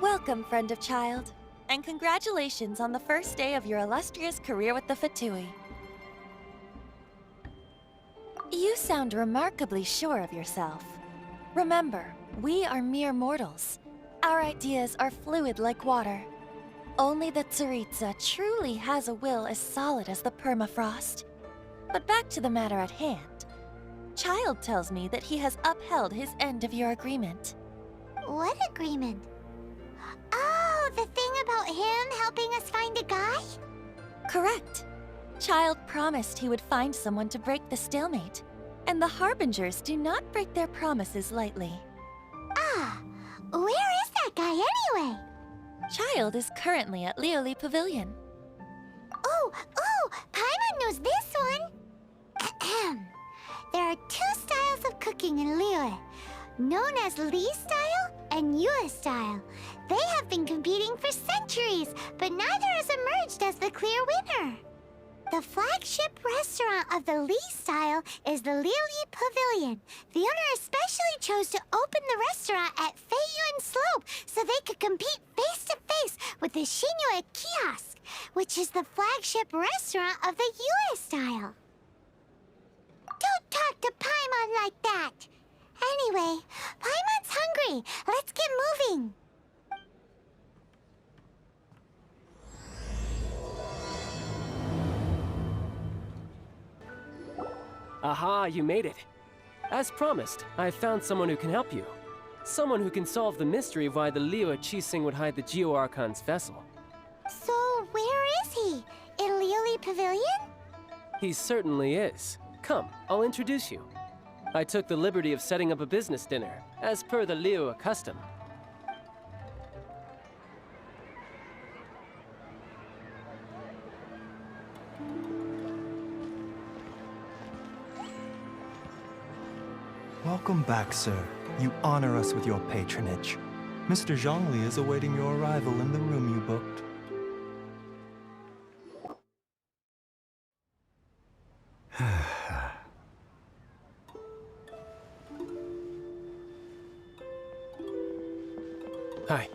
Welcome, friend of child, and congratulations on the first day of your illustrious career with the Fatui. You sound remarkably sure of yourself. Remember, we are mere mortals. Our ideas are fluid like water. Only the Tsaritsa truly has a will as solid as the permafrost. But back to the matter at hand. Child tells me that he has upheld his end of your agreement. What agreement? Oh, the thing about him helping us find a guy? Correct. Child promised he would find someone to break the stalemate. And the Harbingers do not break their promises lightly. Ah, where is that guy anyway? Child is currently at Lioli Pavilion. Oh, Paimon knows this one. Ahem. There are two styles of cooking in Liyue, known as Li style and Yue style. They have been competing for centuries, but neither has emerged as the clear winner. The flagship restaurant of the Li style is the Lioli Pavilion. The owner especially chose to open the restaurant at Feiyuan Slope so they could compete face-to-face with the Shinyue Kiosk, which is the flagship restaurant of the Yue style. Don't talk to Paimon like that! Anyway, Paimon's hungry. Let's get moving. Aha, you made it. As promised, I've found someone who can help you. Someone who can solve the mystery of why the Liyue Qixing would hide the Geo-Archon's vessel. So, where is he? In Lioli Pavilion? He certainly is. Come, I'll introduce you. I took the liberty of setting up a business dinner, as per the Liyue custom. Welcome back, sir. You honor us with your patronage. Mr. Zhongli is awaiting your arrival in the room you booked. Hi.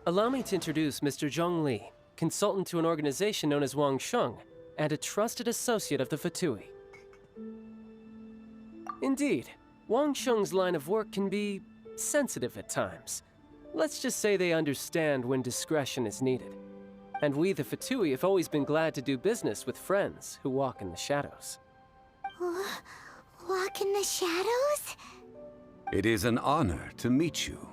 Allow me to introduce Mr. Zhong Li, consultant to an organization known as Wang Sheng, and a trusted associate of the Fatui. Indeed, Wang Sheng's line of work can be sensitive at times. Let's just say they understand when discretion is needed. And we, the Fatui, have always been glad to do business with friends who walk in the shadows. Walk in the shadows? It is an honor to meet you.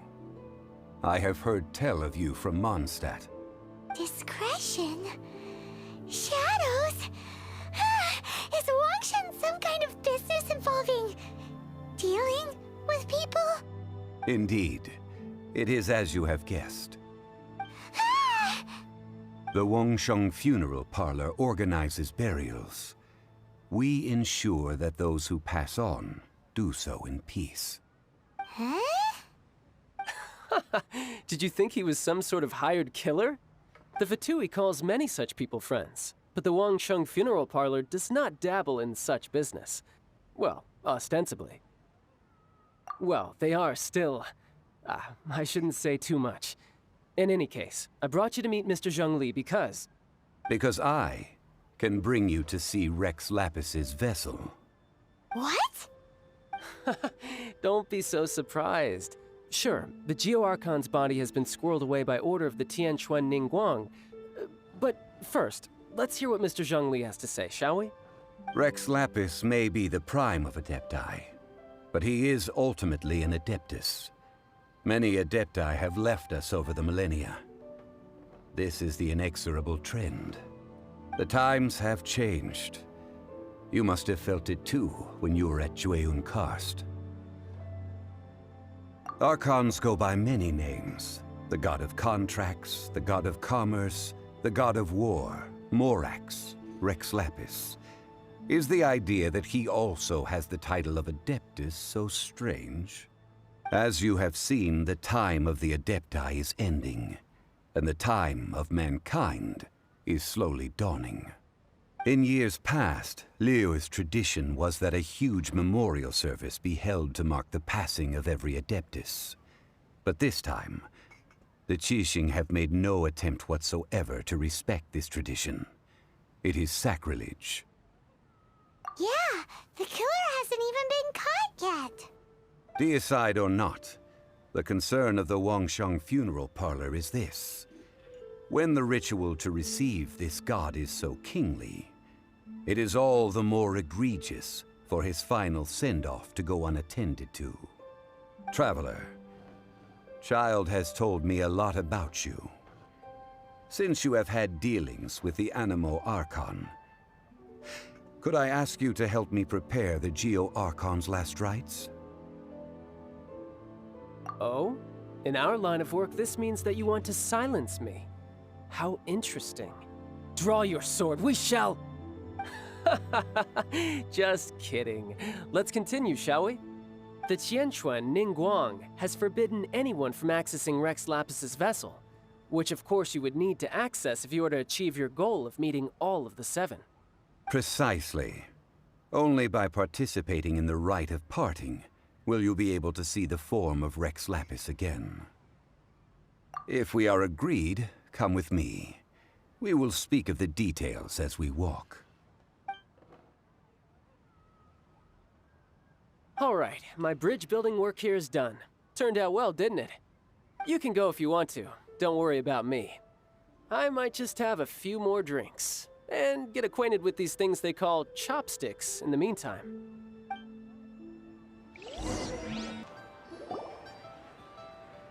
I have heard tell of you from Mondstadt. Discretion? Shadows? Is Wangshan some kind of business involving dealing with people? Indeed. It is as you have guessed. The Wangsheng Funeral Parlor organizes burials. We ensure that those who pass on do so in peace. Huh? Did you think he was some sort of hired killer? The Fatui calls many such people friends, but the Wangsheng Funeral Parlor does not dabble in such business. Well, ostensibly. Well, they are still... I shouldn't say too much. In any case, I brought you to meet Mr. Zhong Li because... Because I can bring you to see Rex Lapis's vessel. What? Don't be so surprised. Sure, the Geo-Archon's body has been squirreled away by order of the Tianquan Ningguang. But first, let's hear what Mr. Zhong Li has to say, shall we? Rex Lapis may be the prime of Adepti, but he is ultimately an Adeptus. Many Adepti have left us over the millennia. This is the inexorable trend. The times have changed. You must have felt it too when you were at Jueyun Karst. Archons go by many names. The god of contracts, the god of commerce, the god of war, Morax, Rex Lapis. Is the idea that he also has the title of Adeptus so strange? As you have seen, the time of the Adepti is ending. and the time of mankind is slowly dawning. In years past, Liyue's tradition was that a huge memorial service be held to mark the passing of every Adeptus. But this time, the Qixing have made no attempt whatsoever to respect this tradition. It is sacrilege. Yeah, the killer hasn't even been caught yet. Deicide or not, the concern of the Wangsheng funeral parlor is this. When the ritual to receive this god is so kingly, it is all the more egregious for his final send-off to go unattended to. Traveler, Child has told me a lot about you. Since you have had dealings with the Animo Archon, could I ask you to help me prepare the Geo Archon's last rites? Oh? In our line of work, this means that you want to silence me. How interesting. Draw your sword, we shall... Just kidding. Let's continue, shall we? The Qianquan Ningguang has forbidden anyone from accessing Rex Lapis's vessel, which of course you would need to access if you were to achieve your goal of meeting all of the 7. Precisely. Only by participating in the rite of parting will you be able to see the form of Rex Lapis again. If we are agreed, come with me. We will speak of the details as we walk. All right, my bridge building work here is done. Turned out well, didn't it? You can go if you want to. Don't worry about me. I might just have a few more drinks and get acquainted with these things they call chopsticks in the meantime.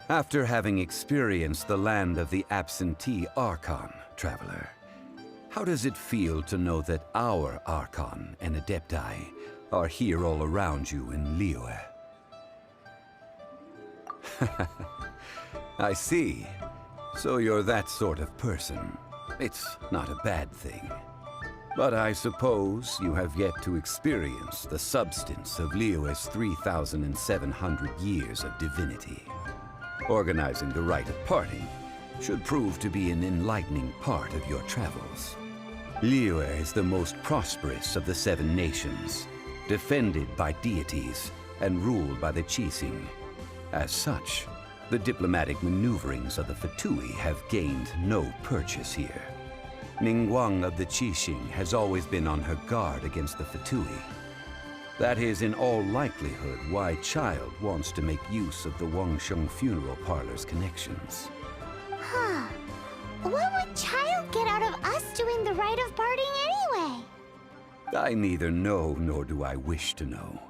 After having experienced the land of the absentee Archon, Traveler, how does it feel to know that our Archon and Adepti are here all around you in Liyue? I see. So you're that sort of person. It's not a bad thing. But I suppose you have yet to experience the substance of Liyue's 3,700 years of divinity. Organizing the rite of parting should prove to be an enlightening part of your travels. Liyue is the most prosperous of the 7 nations, defended by deities and ruled by the Qixing. As such, the diplomatic maneuverings of the Fatui have gained no purchase here. Ningguang of the Qixing has always been on her guard against the Fatui. That is in all likelihood why Child wants to make use of the Wangsheng funeral parlor's connections. Huh. What would Child get out of us doing the rite of parting anyway? I neither know nor do I wish to know.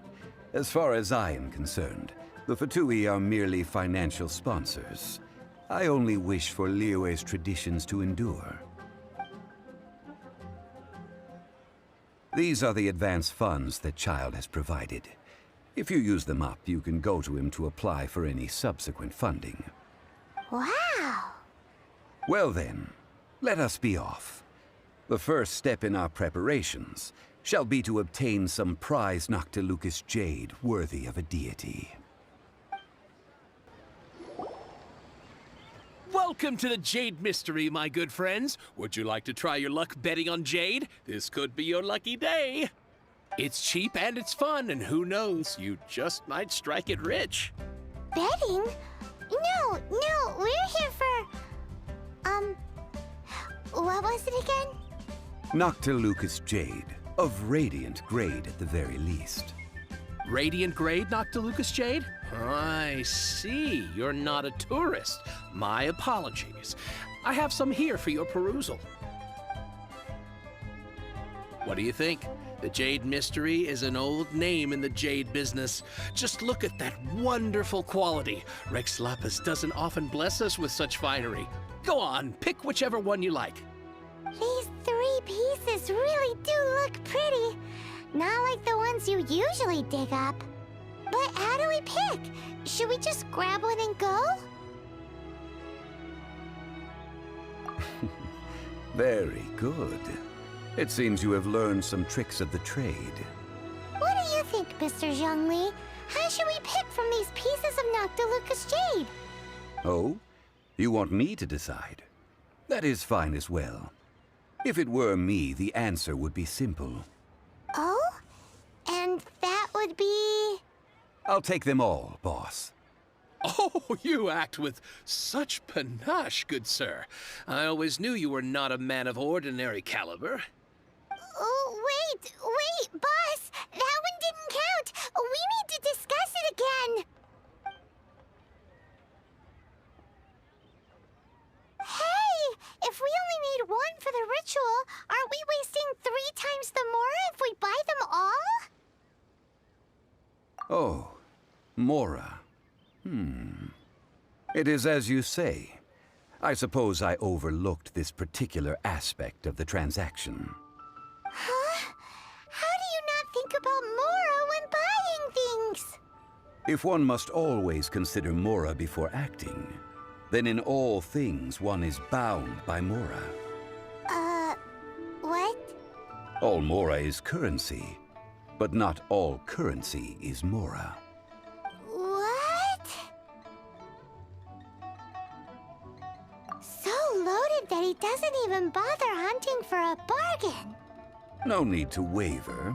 As far as I am concerned, the Fatui are merely financial sponsors. I only wish for Liyue's traditions to endure. These are the advance funds that Child has provided. If you use them up, you can go to him to apply for any subsequent funding. Wow! Well then, let us be off. The first step in our preparations shall be to obtain some prized Noctilucous jade worthy of a deity. Welcome to the Jade Mystery, my good friends. Would you like to try your luck betting on Jade? This could be your lucky day. It's cheap and it's fun, and who knows, you just might strike it rich. Betting? No, we're here for... what was it again? Noctilucous jade, of radiant grade at the very least. Radiant grade, Noctilucous Jade? I see. You're not a tourist. My apologies. I have some here for your perusal. What do you think? The Jade Mystery is an old name in the jade business. Just look at that wonderful quality. Rex Lapis doesn't often bless us with such finery. Go on, pick whichever one you like. These 3 pieces really do look pretty. Not like the ones you usually dig up. But how do we pick? Should we just grab one and go? Very good. It seems you have learned some tricks of the trade. What do you think, Mr. Zhongli? How should we pick from these pieces of Noctilucous jade? Oh? You want me to decide? That is fine as well. If it were me, the answer would be simple. Oh? And that would be... I'll take them all, boss. Oh, you act with such panache, good sir. I always knew you were not a man of ordinary caliber. Oh, wait, boss! That one didn't count! We need to discuss it again! Hey! If we only need one for the ritual, aren't we wasting 3 times the Mora if we buy them all? Oh, Mora. It is as you say. I suppose I overlooked this particular aspect of the transaction. Huh? How do you not think about Mora when buying things? If one must always consider Mora before acting, then in all things one is bound by Mora. What? All Mora is currency, but not all currency is Mora. What? So loaded that he doesn't even bother hunting for a bargain. No need to waver.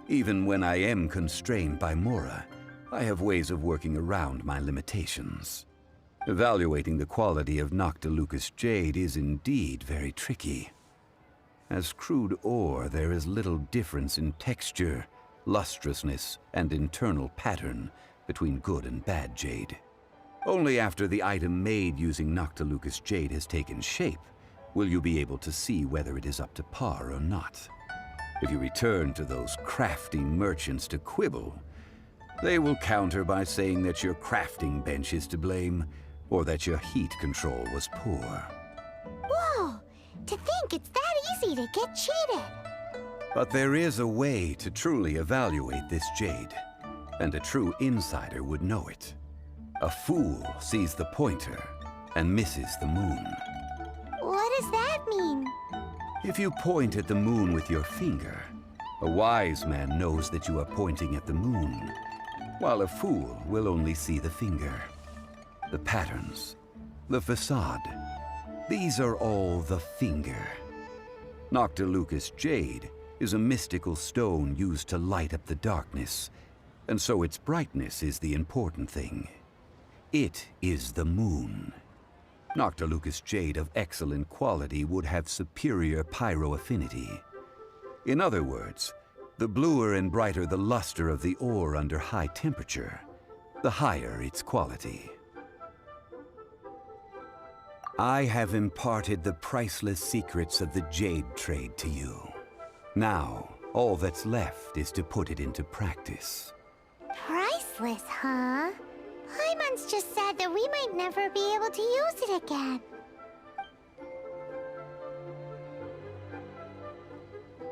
Even when I am constrained by Mora, I have ways of working around my limitations. Evaluating the quality of Noctilucous jade is indeed very tricky. As crude ore, there is little difference in texture, lustrousness, and internal pattern between good and bad jade. Only after the item made using Noctilucous jade has taken shape will you be able to see whether it is up to par or not. If you return to those crafty merchants to quibble, they will counter by saying that your crafting bench is to blame, or that your heat control was poor. Whoa! To think it's that easy to get cheated. But there is a way to truly evaluate this jade, and a true insider would know it. A fool sees the pointer and misses the moon. What does that mean? If you point at the moon with your finger, a wise man knows that you are pointing at the moon, while a fool will only see the finger. The patterns, the facade, these are all the finger. Noctilucous jade is a mystical stone used to light up the darkness, and so its brightness is the important thing. It is the moon. Noctilucous jade of excellent quality would have superior pyro affinity. In other words, the bluer and brighter the luster of the ore under high temperature, the higher its quality. I have imparted the priceless secrets of the jade trade to you. Now, all that's left is to put it into practice. Priceless, huh? Paimon's just sad that we might never be able to use it again.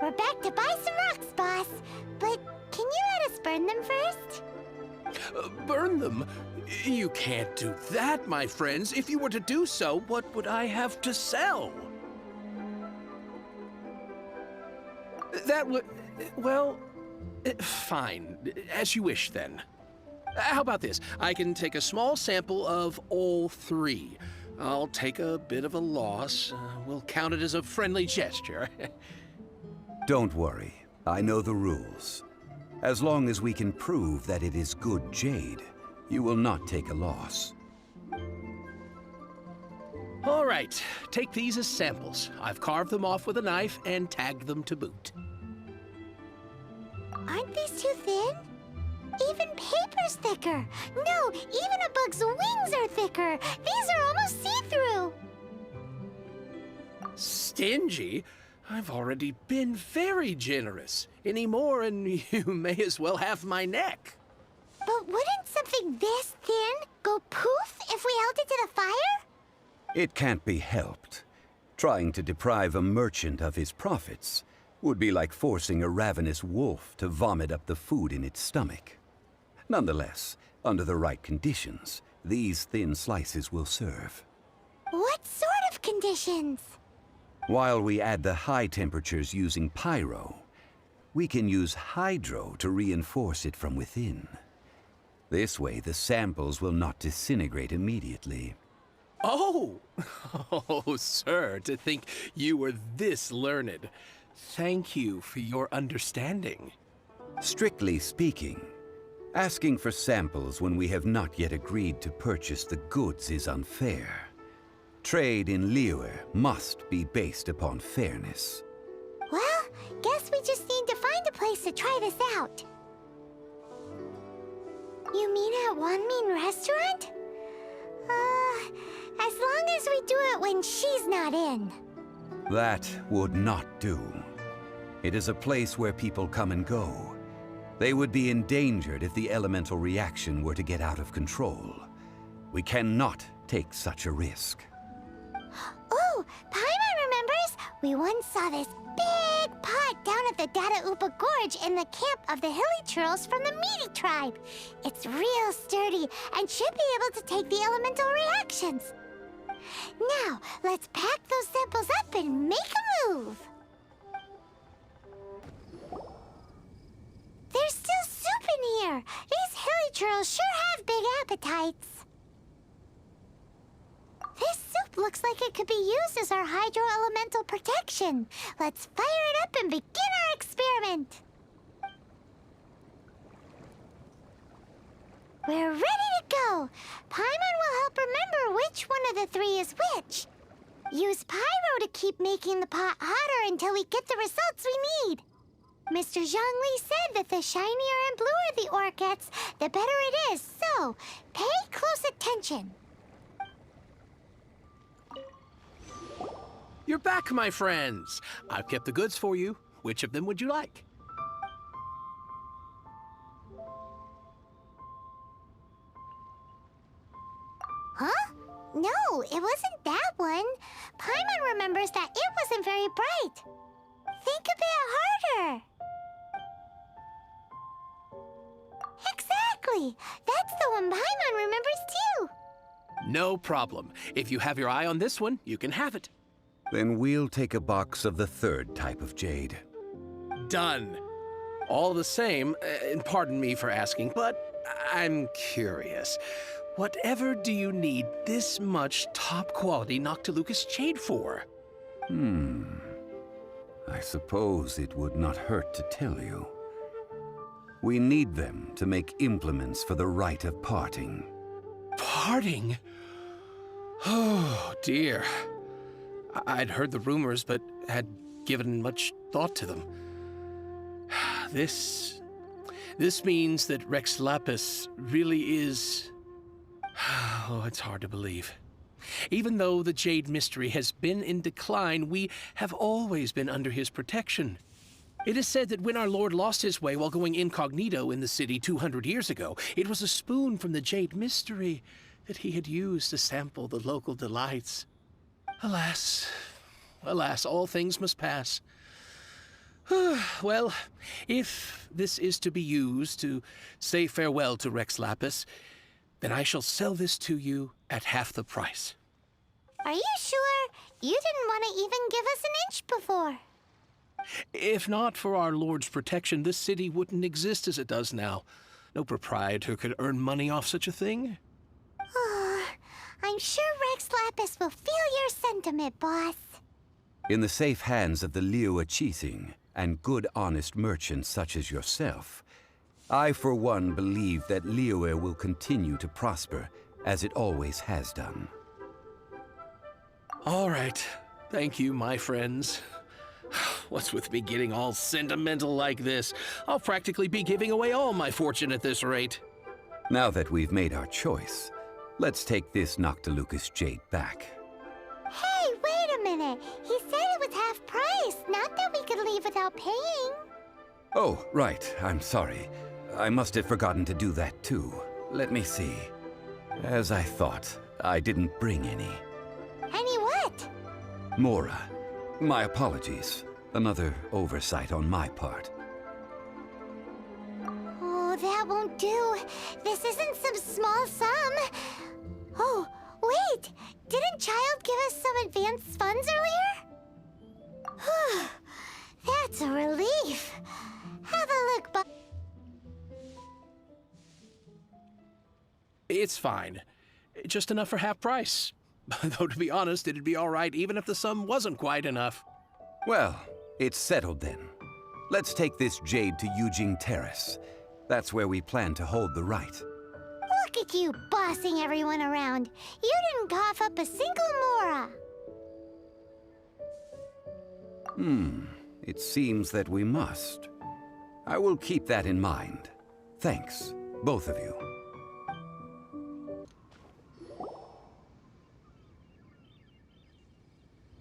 We're back to buy some rocks, boss. But can you let us burn them first? Burn them? You can't do that, my friends. If you were to do so, what would I have to sell? That would... well... fine. As you wish, then. How about this? I can take a small sample of all 3. I'll take a bit of a loss. We'll count it as a friendly gesture. Don't worry. I know the rules. As long as we can prove that it is good jade, you will not take a loss. All right. Take these as samples. I've carved them off with a knife and tagged them to boot. Aren't these too thin? Even paper's thicker. No, even a bug's wings are thicker. These are almost see-through. Stingy? I've already been very generous. Any more and you may as well have my neck. But wouldn't something this thin go poof if we held it to the fire? It can't be helped. Trying to deprive a merchant of his profits would be like forcing a ravenous wolf to vomit up the food in its stomach. Nonetheless, under the right conditions, these thin slices will serve. What sort of conditions? While we add the high temperatures using pyro, we can use hydro to reinforce it from within. This way, the samples will not disintegrate immediately. Oh! Oh, sir, to think you were this learned. Thank you for your understanding. Strictly speaking, asking for samples when we have not yet agreed to purchase the goods is unfair. Trade in Liyue must be based upon fairness. Well, guess we just need to find a place to try this out. You mean at Wanmin Restaurant? As long as we do it when she's not in. That would not do. It is a place where people come and go. They would be endangered if the elemental reaction were to get out of control. We cannot take such a risk. Oh, Paimon remembers! We once saw this big pot down at the Data Upa Gorge in the camp of the hilly churls from the Meaty tribe. It's real sturdy and should be able to take the elemental reactions. Now, let's pack those samples up and make a move. There's still soup in here. These hilly churls sure have big appetites. This soup looks like it could be used as our hydro-elemental protection. Let's fire it up and begin our experiment. We're ready to go. Paimon will help remember which one of the three is which. Use pyro to keep making the pot hotter until we get the results we need. Mr. Zhongli said that the shinier and bluer the ore gets, the better it is. So, pay close attention. You're back, my friends. I've kept the goods for you. Which of them would you like? Huh? No, it wasn't that one. Paimon remembers that it wasn't very bright. Think a bit harder. Exactly. That's the one Paimon remembers too. No problem. If you have your eye on this one, you can have it. Then we'll take a box of the third type of jade. Done. All the same, and pardon me for asking, but I'm curious. Whatever do you need this much top-quality Noctilucous jade for? I suppose it would not hurt to tell you. We need them to make implements for the rite of parting. Parting? Oh, dear. I'd heard the rumors, but had given much thought to them. This means that Rex Lapis really is... Oh, it's hard to believe. Even though the Jade Mystery has been in decline, we have always been under his protection. It is said that when our Lord lost his way while going incognito in the city 200 years ago, it was a spoon from the Jade Mystery that he had used to sample the local delights. Alas, alas, all things must pass. Well, if this is to be used to say farewell to Rex Lapis, then I shall sell this to you at half the price. Are you sure? You didn't want to even give us an inch before. If not for our Lord's protection, this city wouldn't exist as it does now. No proprietor could earn money off such a thing. I'm sure Rex Lapis will feel your sentiment, boss. In the safe hands of the Liyue Qixing and good honest merchants such as yourself, I for one believe that Liyue will continue to prosper as it always has done. All right. Thank you, my friends. What's with me getting all sentimental like this? I'll practically be giving away all my fortune at this rate. Now that we've made our choice, let's take this Noctilucous jade back. Hey, wait a minute. He said it was half price, not that we could leave without paying. Oh, right. I'm sorry. I must have forgotten to do that too. Let me see. As I thought, I didn't bring any. Any what? Mora. My apologies. Another oversight on my part. Oh, that won't do. This isn't some small sum. Oh, wait! Didn't Child give us some advanced funds earlier? That's a relief. Have a look, but It's fine. Just enough for half price. Though to be honest, it'd be all right even if the sum wasn't quite enough. Well, it's settled then. Let's take this jade to Yujing Terrace. That's where we plan to hold the rite. Look at you bossing everyone around. You didn't cough up a single mora. It seems that we must. I will keep that in mind. Thanks, both of you.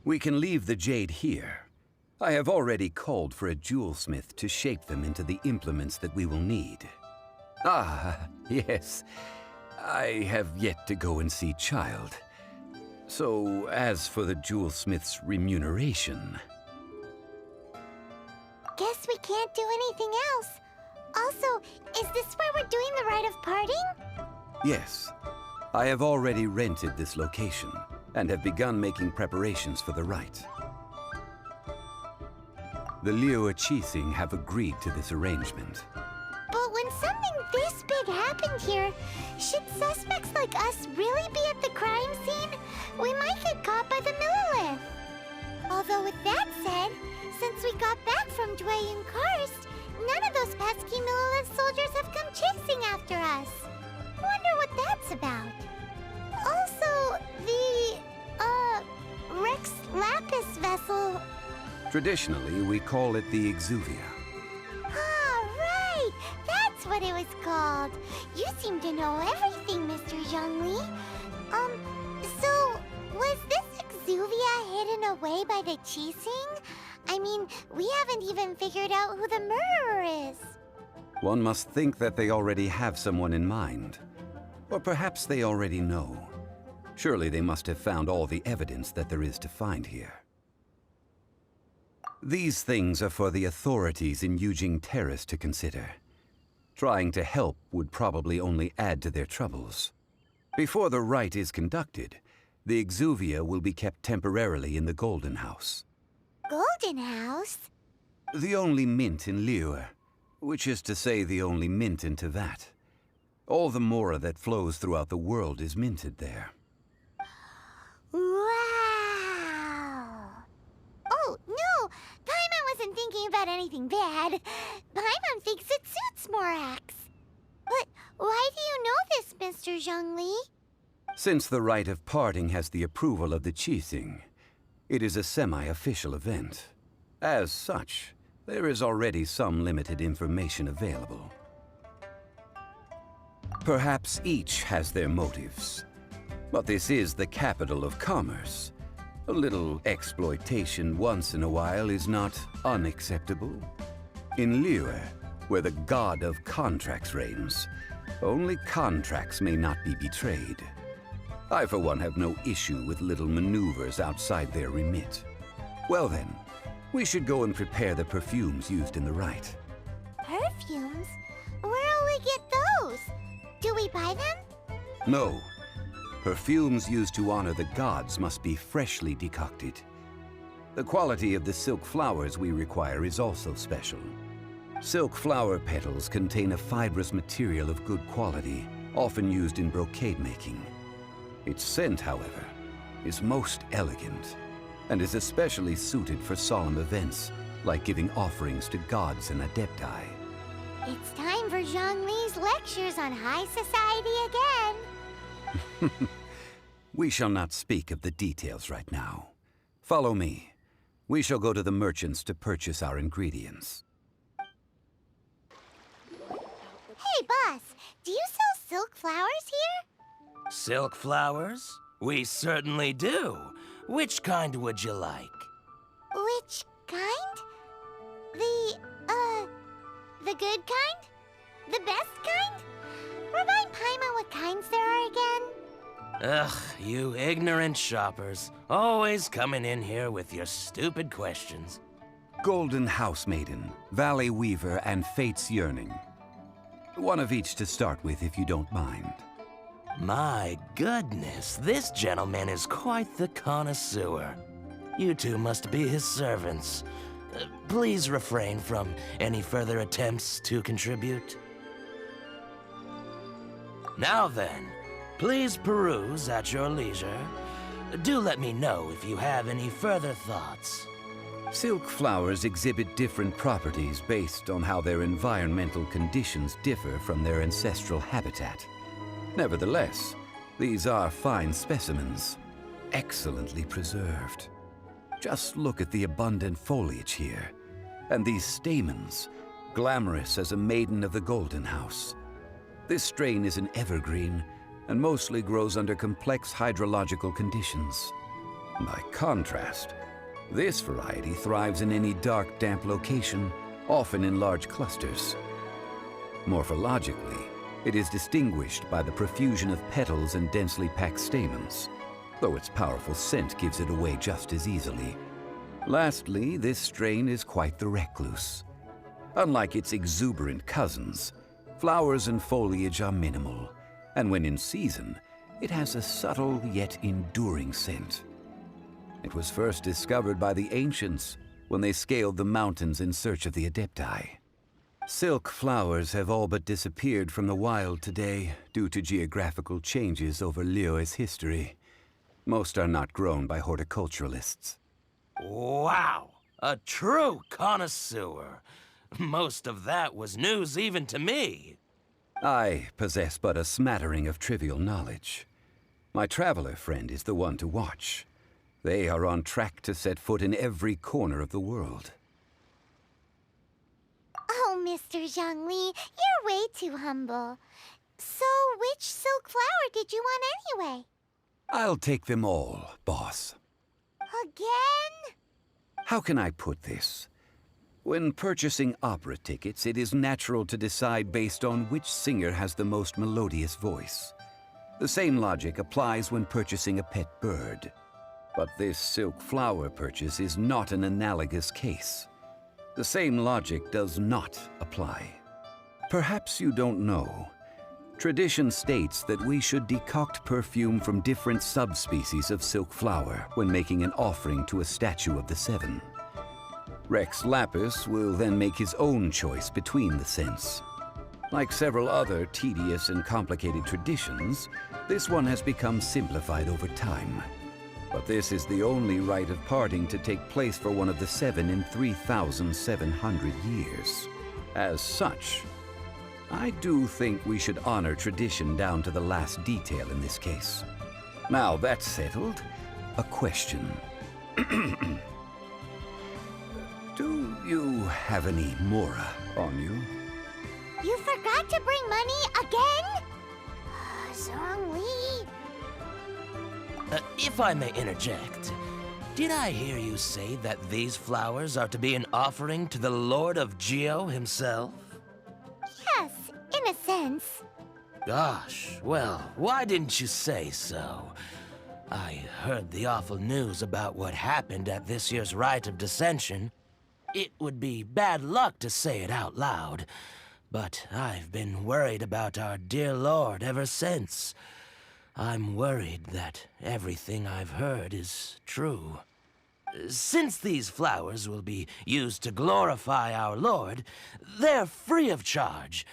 We can leave the jade here. I have already called for a jewelsmith to shape them into the implements that we will need. Ah, yes. I have yet to go and see Child. So, as for the jewelsmith's remuneration... Guess we can't do anything else. Also, is this where we're doing the rite of parting? Yes. I have already rented this location and have begun making preparations for the rite. The Liu Qixing have agreed to this arrangement. But when something this big happened here, should suspects like us really be at the crime scene? We might get caught by the Millilith. Although with that said, since we got back from Dwayne Karst, none of those pesky Millilith soldiers have come chasing after us. Wonder what that's about. Also, the, Rex Lapis vessel... Traditionally, we call it the Exuvia. Ah, right! That's what it was called. You seem to know everything, Mr. Zhongli. So, was this Exuvia hidden away by the Qixing? I mean, we haven't even figured out who the murderer is. One must think that they already have someone in mind. Or perhaps they already know. Surely they must have found all the evidence that there is to find here. These things are for the authorities in Yujing Terrace to consider. Trying to help would probably only add to their troubles. Before the rite is conducted, the Exuvia will be kept temporarily in the Golden House. Golden House? The only mint in Liyue, which is to say the only mint in Teyvat. All the mora that flows throughout the world is minted there. Wow! Oh, no! Paimon wasn't thinking about anything bad. Paimon thinks it suits Morax. But why do you know this, Mr. Zhongli? Since the rite of parting has the approval of the Qixing, it is a semi-official event. As such, there is already some limited information available. Perhaps each has their motives. But this is the capital of commerce. A little exploitation once in a while is not unacceptable. In Liyue, where the god of contracts reigns, only contracts may not be betrayed. I, for one, have no issue with little maneuvers outside their remit. Well then, we should go and prepare the perfumes used in the rite. Perfumes? Where'll we get those? Do we buy them? No. Perfumes used to honor the gods must be freshly decocted. The quality of the silk flowers we require is also special. Silk flower petals contain a fibrous material of good quality, often used in brocade making. Its scent, however, is most elegant, and is especially suited for solemn events, like giving offerings to gods and adepti. It's time for Zhongli's lectures on high society again. We shall not speak of the details right now. Follow me. We shall go to the merchants to purchase our ingredients. Hey, boss, do you sell silk flowers here? Silk flowers? We certainly do. Which kind would you like? Which kind? The good kind? The best kind? Remind Paimon what kinds there are again? Ugh, you ignorant shoppers. Always coming in here with your stupid questions. Golden House Maiden, Valley Weaver, and Fate's Yearning. One of each to start with, if you don't mind. My goodness, this gentleman is quite the connoisseur. You two must be his servants. Please refrain from any further attempts to contribute. Now then, please peruse at your leisure. Do let me know if you have any further thoughts. Silk flowers exhibit different properties based on how their environmental conditions differ from their ancestral habitat. Nevertheless, these are fine specimens, excellently preserved. Just look at the abundant foliage here, and these stamens, glamorous as a maiden of the Golden House. This strain is an evergreen, and mostly grows under complex hydrological conditions. By contrast, this variety thrives in any dark, damp location, often in large clusters. Morphologically, it is distinguished by the profusion of petals and densely packed stamens, though its powerful scent gives it away just as easily. Lastly, this strain is quite the recluse. Unlike its exuberant cousins, flowers and foliage are minimal, and when in season, it has a subtle yet enduring scent. It was first discovered by the ancients when they scaled the mountains in search of the Adepti. Silk flowers have all but disappeared from the wild today due to geographical changes over Liyue's history. Most are not grown by horticulturalists. Wow! A true connoisseur. Most of that was news even to me. I possess but a smattering of trivial knowledge. My traveler friend is the one to watch. They are on track to set foot in every corner of the world. Oh, Mr. Zhongli, you're way too humble. So, which silk flower did you want anyway? I'll take them all, boss. Again? How can I put this? When purchasing opera tickets, it is natural to decide based on which singer has the most melodious voice. The same logic applies when purchasing a pet bird. But this silk flower purchase is not an analogous case. The same logic does not apply. Perhaps you don't know. Tradition states that we should decoct perfume from different subspecies of silk flower when making an offering to a statue of the Seven. Rex Lapis will then make his own choice between the scents. Like several other tedious and complicated traditions, this one has become simplified over time. But this is the only rite of parting to take place for one of the Seven in 3,700 years. As such, I do think we should honor tradition down to the last detail in this case. Now that's settled, a question. Do you have any Mora on you? You forgot to bring money again? Zhongli. If I may interject, did I hear you say that these flowers are to be an offering to the Lord of Geo himself? Yes, in a sense. Gosh, well, why didn't you say so? I heard the awful news about what happened at this year's Rite of Dissension. It would be bad luck to say it out loud, but I've been worried about our dear Lord ever since. I'm worried that everything I've heard is true. Since these flowers will be used to glorify our Lord, they're free of charge.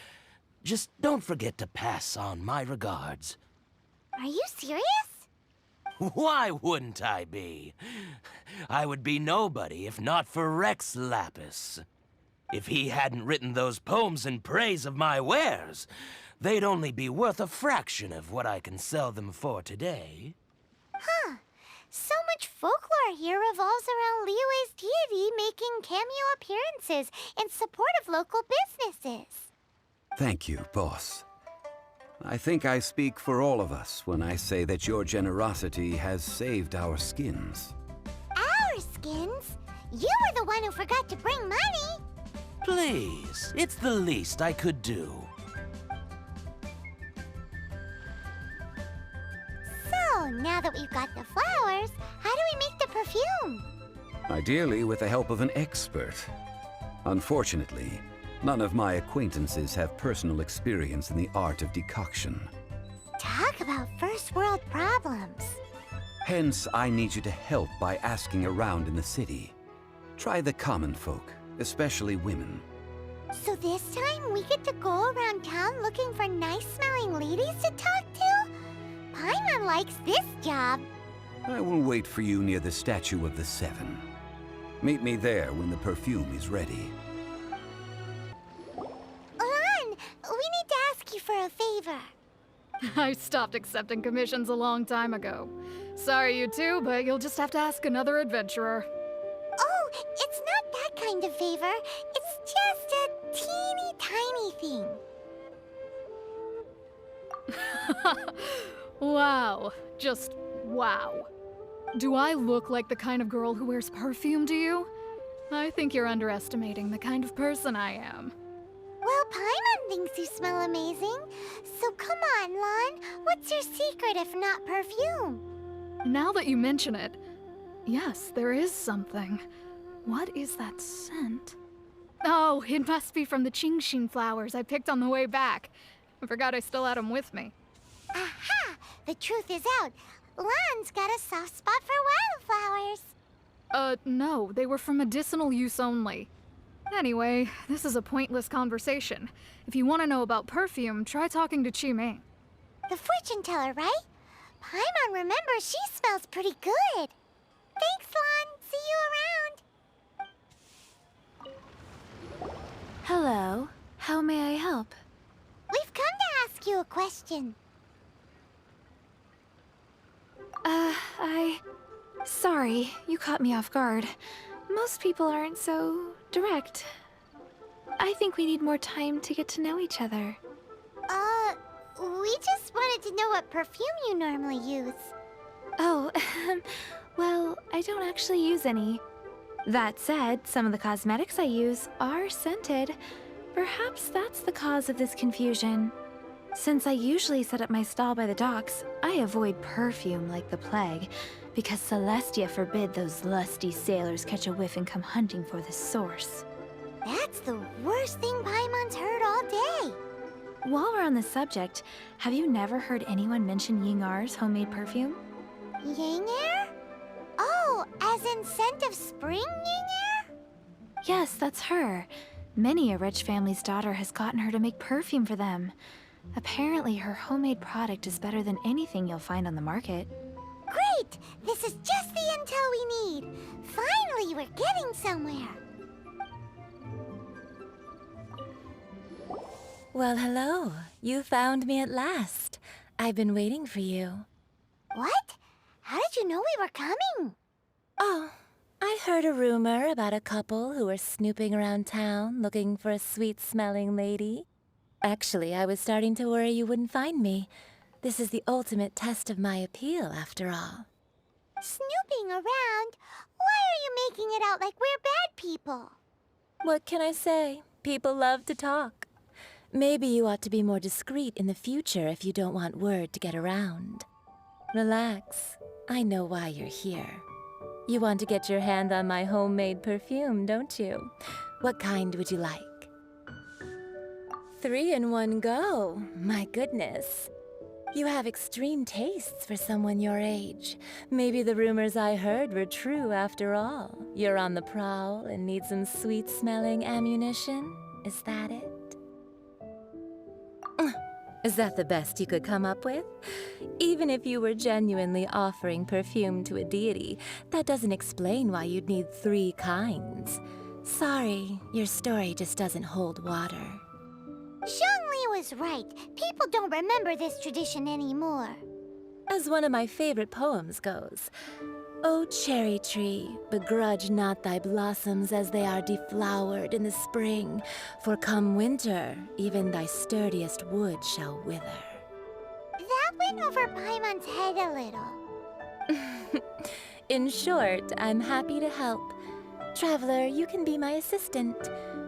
Just don't forget to pass on my regards. Are you serious? Why wouldn't I be? I would be nobody if not for Rex Lapis. If he hadn't written those poems in praise of my wares, they'd only be worth a fraction of what I can sell them for today. Huh. So much folklore here revolves around Liyue's deity making cameo appearances in support of local businesses. Thank you, boss. I think I speak for all of us when I say that your generosity has saved our skins. Our skins? You were the one who forgot to bring money. Please, it's the least I could do. So, now that we've got the flowers, how do we make the perfume? Ideally with the help of an expert. Unfortunately, none of my acquaintances have personal experience in the art of decoction. Talk about first world problems. Hence, I need you to help by asking around in the city. Try the common folk, especially women. So this time we get to go around town looking for nice-smelling ladies to talk to? Paimon likes this job. I will wait for you near the Statue of the Seven. Meet me there when the perfume is ready. Lan, we need to ask you for a favor. I stopped accepting commissions a long time ago. Sorry, you two, but you'll just have to ask another adventurer. Oh, it's not that kind of favor. It's just a teeny tiny thing. Wow. Just wow. Do I look like the kind of girl who wears perfume to you? I think you're underestimating the kind of person I am. Well, Paimon thinks you smell amazing. So come on, Lan. What's your secret if not perfume? Now that you mention it, yes, there is something. What is that scent? Oh, it must be from the Genshin flowers I picked on the way back. I forgot I still had them with me. Aha! The truth is out. Lan's got a soft spot for wildflowers. No, they were for medicinal use only. Anyway, this is a pointless conversation. If you want to know about perfume, try talking to Chi-Ming. The fortune teller, right? Paimon remembers she smells pretty good. Thanks, Lan. See you around. Hello. How may I help? We've come to ask you a question. Sorry, you caught me off guard. Most people aren't so direct. I think we need more time to get to know each other. We just wanted to know what perfume you normally use. Oh, well, I don't actually use any. That said, some of the cosmetics I use are scented. Perhaps that's the cause of this confusion. Since I usually set up my stall by the docks, I avoid perfume like the plague, because Celestia forbid those lusty sailors catch a whiff and come hunting for the source. That's the worst thing Paimon's heard all day. While we're on the subject, have you never heard anyone mention Yingar's homemade perfume? Yingar? Oh, as in scent of spring Yingar? Yes, that's her. Many a rich family's daughter has gotten her to make perfume for them. Apparently, her homemade product is better than anything you'll find on the market. Great! This is just the intel we need. Finally, we're getting somewhere. Well, hello. You found me at last. I've been waiting for you. What? How did you know we were coming? Oh, I heard a rumor about a couple who were snooping around town looking for a sweet-smelling lady. Actually, I was starting to worry you wouldn't find me. This is the ultimate test of my appeal, after all. Snooping around? Why are you making it out like we're bad people? What can I say? People love to talk. Maybe you ought to be more discreet in the future if you don't want word to get around. Relax. I know why you're here. You want to get your hand on my homemade perfume, don't you? What kind would you like? 3 in one go. My goodness. You have extreme tastes for someone your age. Maybe the rumors I heard were true after all. You're on the prowl and need some sweet-smelling ammunition? Is that it? Is that the best you could come up with? Even if you were genuinely offering perfume to a deity, that doesn't explain why you'd need 3 kinds. Sorry, your story just doesn't hold water. Zhongli was right. People don't remember this tradition anymore. As one of my favorite poems goes, O cherry tree, begrudge not thy blossoms as they are deflowered in the spring, for come winter, even thy sturdiest wood shall wither. That went over Paimon's head a little. In short, I'm happy to help. Traveler, you can be my assistant,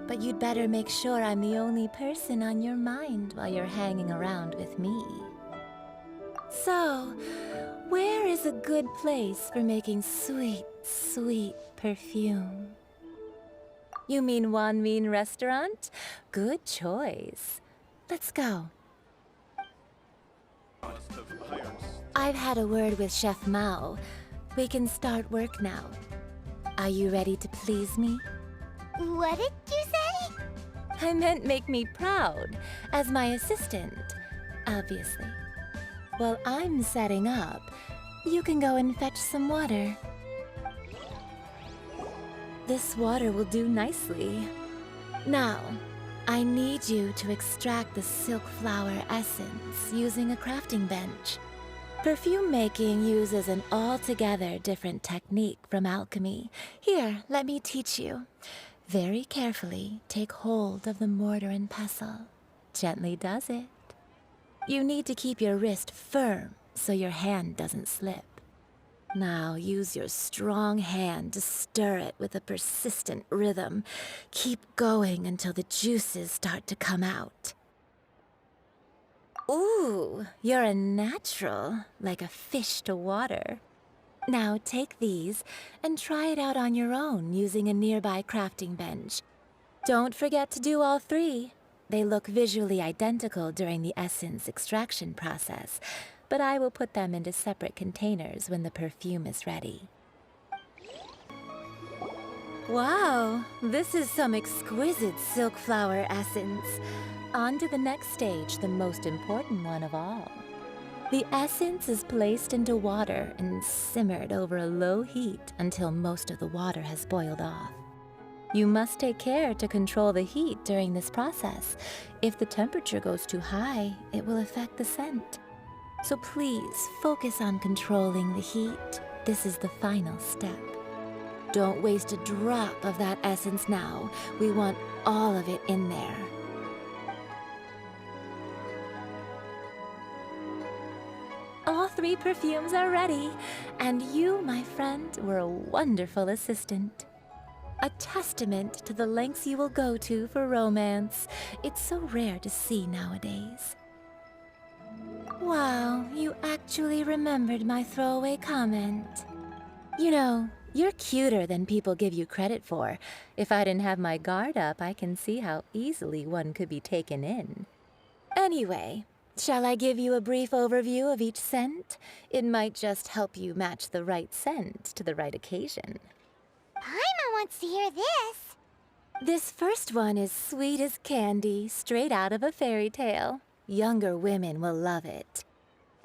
but you'd better make sure I'm the only person on your mind while you're hanging around with me. So, where is a good place for making sweet, sweet perfume? You mean Wanmin Restaurant? Good choice. Let's go. I've had a word with Chef Mao. We can start work now. Are you ready to please me? What did you say? I meant make me proud, as my assistant, obviously. While I'm setting up, You can go and fetch some water. This water will do nicely. Now, I need you to extract the silk flower essence using a crafting bench. Perfume making uses an altogether different technique from alchemy. Here, let me teach you. Very carefully, take hold of the mortar and pestle. Gently does it. You need to keep your wrist firm so your hand doesn't slip. Now use your strong hand to stir it with a persistent rhythm. Keep going until the juices start to come out. Ooh, you're a natural, like a fish to water. Now take these and try it out on your own using a nearby crafting bench. Don't forget to do all three. They look visually identical during the essence extraction process, but I will put them into separate containers when the perfume is ready. Wow, this is some exquisite silk flower essence. On to the next stage, the most important one of all. The essence is placed into water and simmered over a low heat until most of the water has boiled off. You must take care to control the heat during this process. If the temperature goes too high, it will affect the scent. So please focus on controlling the heat. This is the final step. Don't waste a drop of that essence now. We want all of it in there. All three perfumes are ready, and you, my friend, were a wonderful assistant. A testament to the lengths you will go to for romance. It's so rare to see nowadays. Wow, you actually remembered my throwaway comment. You know, you're cuter than people give you credit for. If I didn't have my guard up, I can see how easily one could be taken in. Anyway, shall I give you a brief overview of each scent? It might just help you match the right scent to the right occasion. Paimon wants to hear this. This first one is sweet as candy, straight out of a fairy tale. Younger women will love it.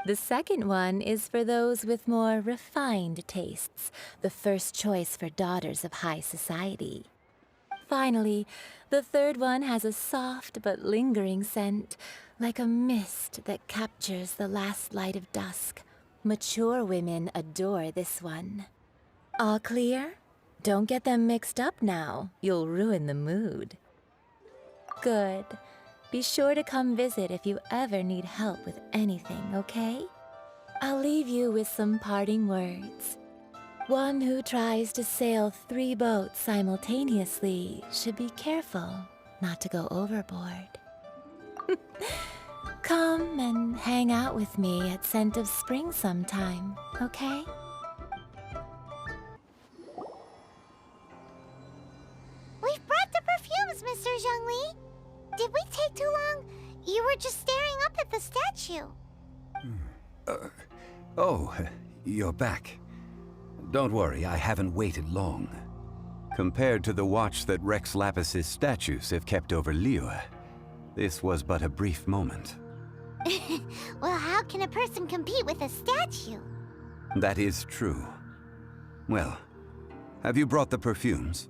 The second one is for those with more refined tastes, the first choice for daughters of high society. Finally, the third one has a soft but lingering scent, like a mist that captures the last light of dusk. Mature women adore this one. All clear? Don't get them mixed up now. You'll ruin the mood. Good. Be sure to come visit if you ever need help with anything, okay? I'll leave you with some parting words. One who tries to sail 3 boats simultaneously should be careful not to go overboard. Come and hang out with me at Scent of Spring sometime, okay? We've brought the perfumes, Mr. Zhongli. Did we take too long? You were just staring up at the statue. Oh, you're back. Don't worry, I haven't waited long. Compared to the watch that Rex Lapis's statues have kept over Liyue, this was but a brief moment. Well, how can a person compete with a statue? That is true. Well, have you brought the perfumes?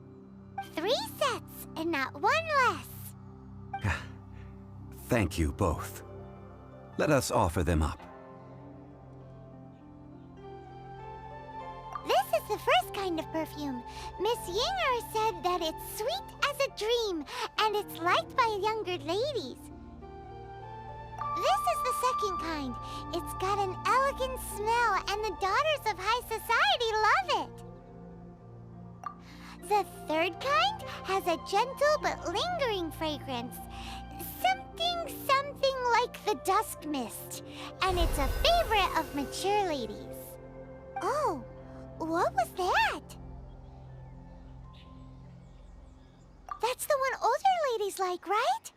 3 sets, and not 1 less. Thank you both. Let us offer them up. This is the first kind of perfume. Miss Yinger said that it's sweet as a dream, and it's liked by younger ladies. This is the second kind. It's got an elegant smell, and the daughters of high society love it. The third kind has a gentle but lingering fragrance. Something like the dusk mist, and it's a favorite of mature ladies. Oh, what was that? That's the one older ladies like, right?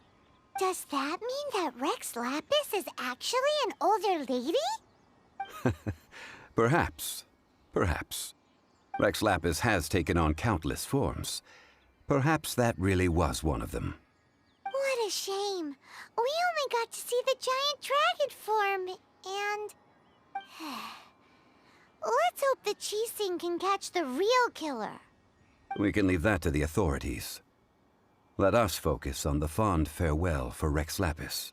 Does that mean that Rex Lapis is actually an older lady? Perhaps. Perhaps. Rex Lapis has taken on countless forms. Perhaps that really was one of them. What a shame. We only got to see the giant dragon form, and... Let's hope the Qixing can catch the real killer. We can leave that to the authorities. Let us focus on the fond farewell for Rex Lapis.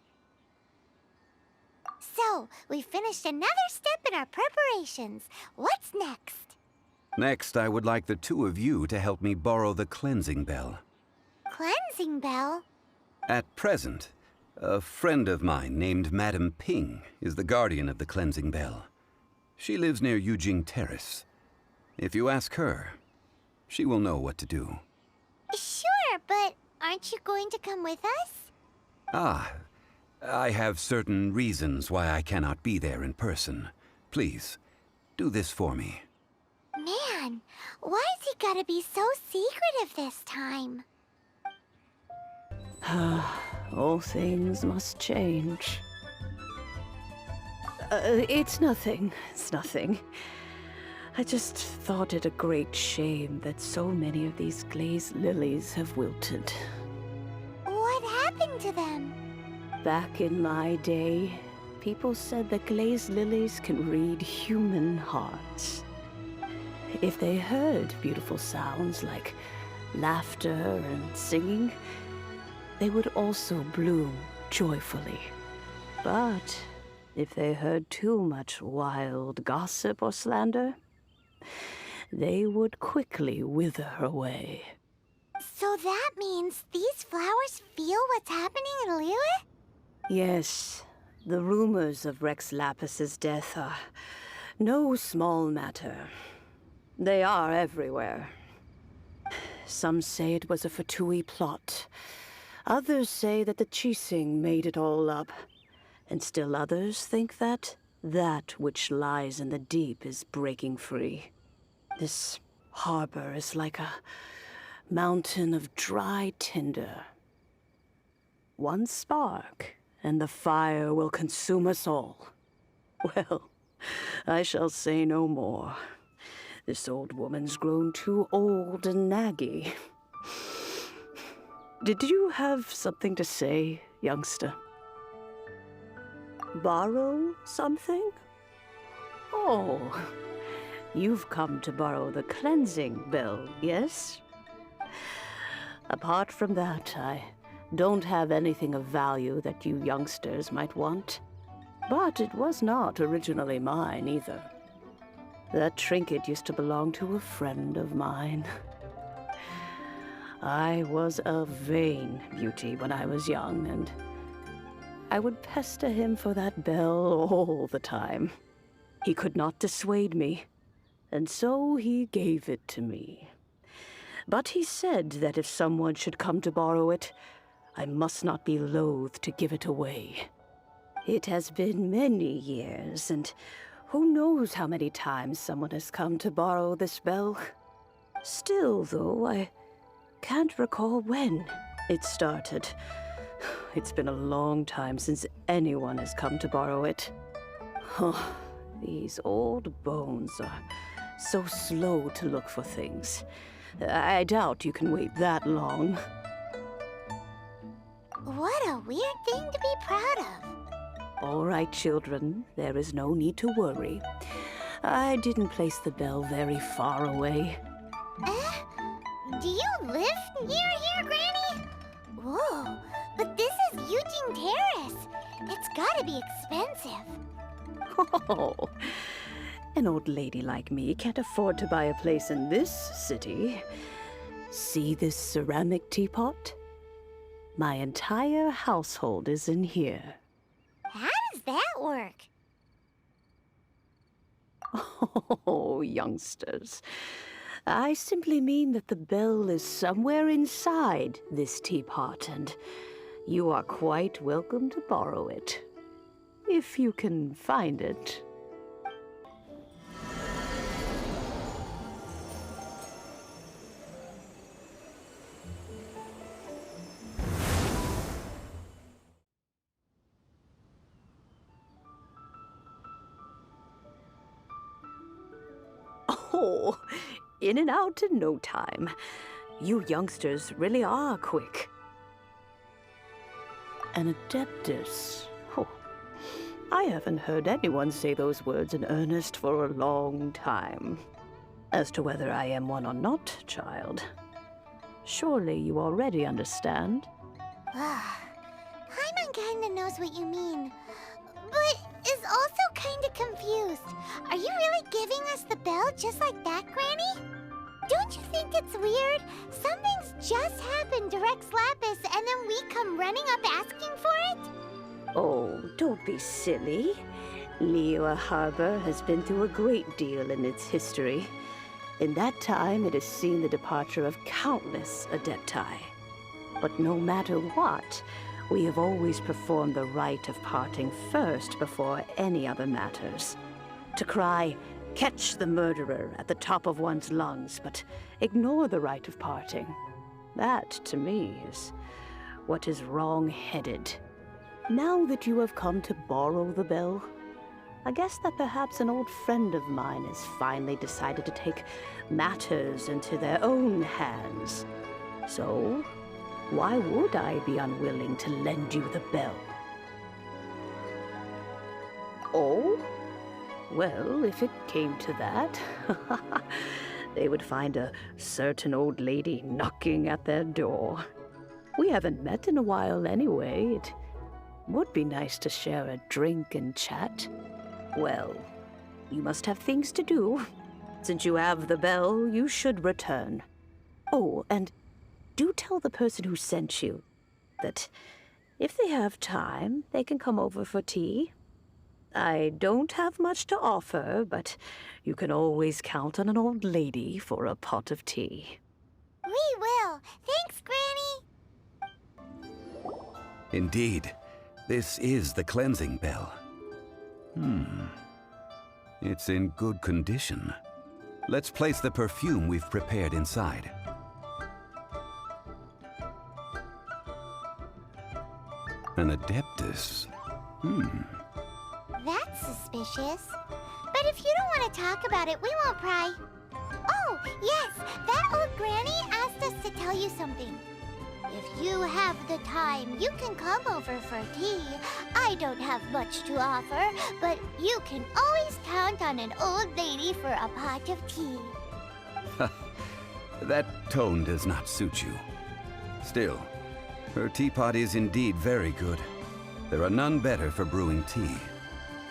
So, we finished another step in our preparations. What's next? Next, I would like the two of you to help me borrow the cleansing bell. Cleansing bell? At present, a friend of mine named Madame Ping is the guardian of the cleansing bell. She lives near Yujing Terrace. If you ask her, she will know what to do. Sure, but aren't you going to come with us? Ah, I have certain reasons why I cannot be there in person. Please, do this for me. Man, why's he gotta be so secretive this time? All things must change. It's nothing. It's nothing. I just thought it a great shame that so many of these glazed lilies have wilted. What happened to them? Back in my day, people said that glazed lilies can read human hearts. If they heard beautiful sounds like laughter and singing, they would also bloom joyfully. But if they heard too much wild gossip or slander, they would quickly wither away. So that means these flowers feel what's happening in Liyue? Yes, the rumors of Rex Lapis's death are no small matter. They are everywhere. Some say it was a Fatui plot. Others say that the Qixing made it all up. And still others think that that which lies in the deep is breaking free. This harbor is like a mountain of dry tinder. One spark, and the fire will consume us all. Well, I shall say no more. This old woman's grown too old and naggy. Did you have something to say, youngster? Borrow something? Oh, you've come to borrow the cleansing bell, yes? Apart from that, I don't have anything of value that you youngsters might want. But it was not originally mine, either. That trinket used to belong to a friend of mine. I was a vain beauty when I was young, and I would pester him for that bell all the time. He could not dissuade me, and so he gave it to me. But he said that if someone should come to borrow it, I must not be loath to give it away. It has been many years, and who knows how many times someone has come to borrow this bell. Still, though, I can't recall when it started. It's been a long time since anyone has come to borrow it. Oh, these old bones are so slow to look for things. I doubt you can wait that long. What a weird thing to be proud of. All right, children, there is no need to worry. I didn't place the bell very far away. Do you live near here, Granny? Whoa, but this is Yujing Terrace. It's gotta be expensive. Oh, an old lady like me can't afford to buy a place in this city. See this ceramic teapot? My entire household is in here. How does that work? Oh, youngsters. I simply mean that the bell is somewhere inside this teapot, and you are quite welcome to borrow it. If you can find it. Oh, in and out in no time. You youngsters really are quick. An adeptus. Oh, I haven't heard anyone say those words in earnest for a long time. As to whether I am one or not, child, surely you already understand. Paimon kinda knows what you mean, but is also kinda confused. Are you really giving us the bell just like that, Granny? Don't you think it's weird? Something's just happened to Rex Lapis and then we come running up asking for it? Oh, don't be silly. Liyue Harbor has been through a great deal in its history. In that time, it has seen the departure of countless Adepti. But no matter what, we have always performed the rite of parting first before any other matters. To cry, "Catch the murderer," at the top of one's lungs, but ignore the rite of parting. That, to me, is what is wrong-headed. Now that you have come to borrow the bell, I guess that perhaps an old friend of mine has finally decided to take matters into their own hands. So, why would I be unwilling to lend you the bell? Oh? Well, if it came to that, they would find a certain old lady knocking at their door. We haven't met in a while anyway. It would be nice to share a drink and chat. Well, you must have things to do. Since you have the bell, you should return. Oh, and do tell the person who sent you that if they have time, they can come over for tea. I don't have much to offer, but you can always count on an old lady for a pot of tea. We will. Thanks, Granny. Indeed, this is the cleansing bell. It's in good condition. Let's place the perfume we've prepared inside. An Adeptus. That's suspicious. But if you don't want to talk about it, we won't pry. Oh, yes, that old granny asked us to tell you something. If you have the time, you can come over for tea. I don't have much to offer, but you can always count on an old lady for a pot of tea. That tone does not suit you. Still, her teapot is indeed very good. There are none better for brewing tea.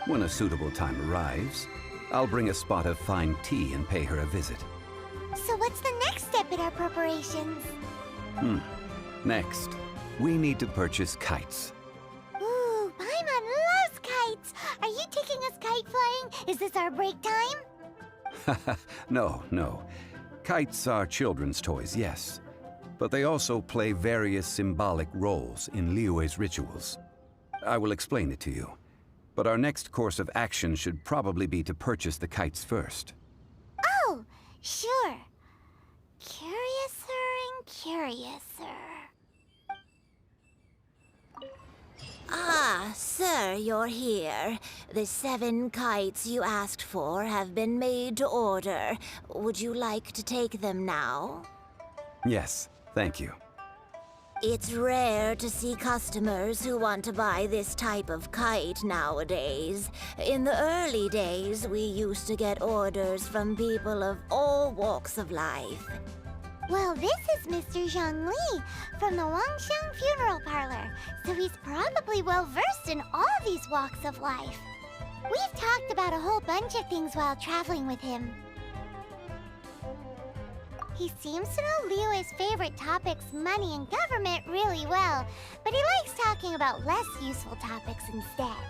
When a suitable time arrives, I'll bring a spot of fine tea and pay her a visit. So what's the next step in our preparations? Next, we need to purchase kites. Ooh, Paimon loves kites! Are you taking us kite flying? Is this our break time? No. Kites are children's toys, yes. But they also play various symbolic roles in Liyue's rituals. I will explain it to you. But our next course of action should probably be to purchase the kites first. Oh, sure. Curiouser and curiouser. Ah, sir, you're here. The 7 kites you asked for have been made to order. Would you like to take them now? Yes, thank you. It's rare to see customers who want to buy this type of kite nowadays. In the early days, we used to get orders from people of all walks of life. Well, this is Mr. Zhongli from the Wangsheng Funeral Parlor, so he's probably well-versed in all these walks of life. We've talked about a whole bunch of things while traveling with him. He seems to know Liyue's favorite topics, money and government, really well, but he likes talking about less useful topics instead.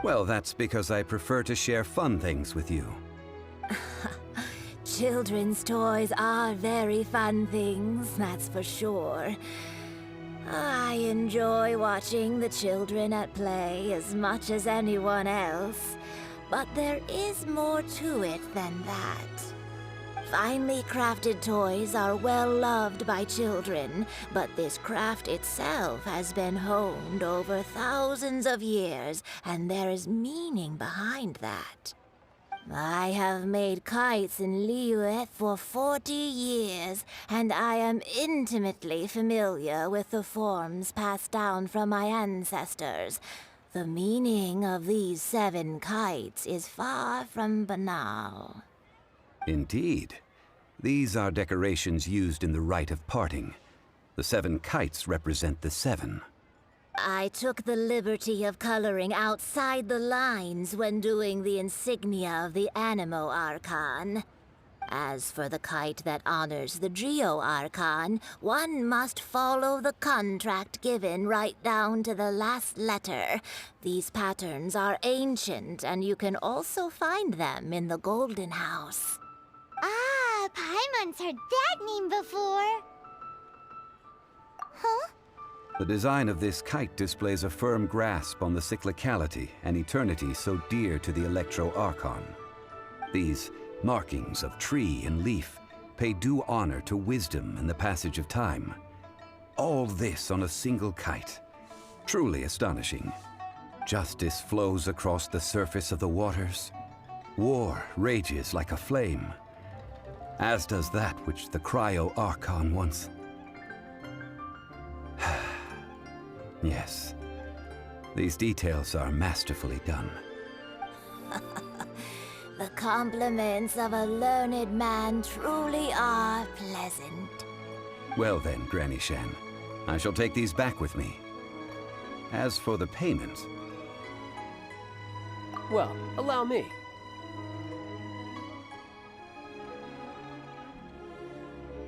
Well, that's because I prefer to share fun things with you. Children's toys are very fun things, that's for sure. I enjoy watching the children at play as much as anyone else, but there is more to it than that. Finely crafted toys are well loved by children, but this craft itself has been honed over thousands of years, and there is meaning behind that. I have made kites in Liyue for 40 years, and I am intimately familiar with the forms passed down from my ancestors. The meaning of these 7 kites is far from banal. Indeed. These are decorations used in the rite of parting. The 7 kites represent the 7. I took the liberty of coloring outside the lines when doing the insignia of the Animo Archon. As for the kite that honors the Geo Archon, one must follow the contract given right down to the last letter. These patterns are ancient, and you can also find them in the Golden House. Ah, Paimon's heard that name before. Huh? The design of this kite displays a firm grasp on the cyclicality and eternity so dear to the Electro Archon. These markings of tree and leaf pay due honor to wisdom and the passage of time. All this on a single kite. Truly astonishing. Justice flows across the surface of the waters. War rages like a flame, as does that which the Cryo Archon once... Yes, these details are masterfully done. The compliments of a learned man truly are pleasant. Well then, Granny Shan, I shall take these back with me. As for the payment... Well, allow me.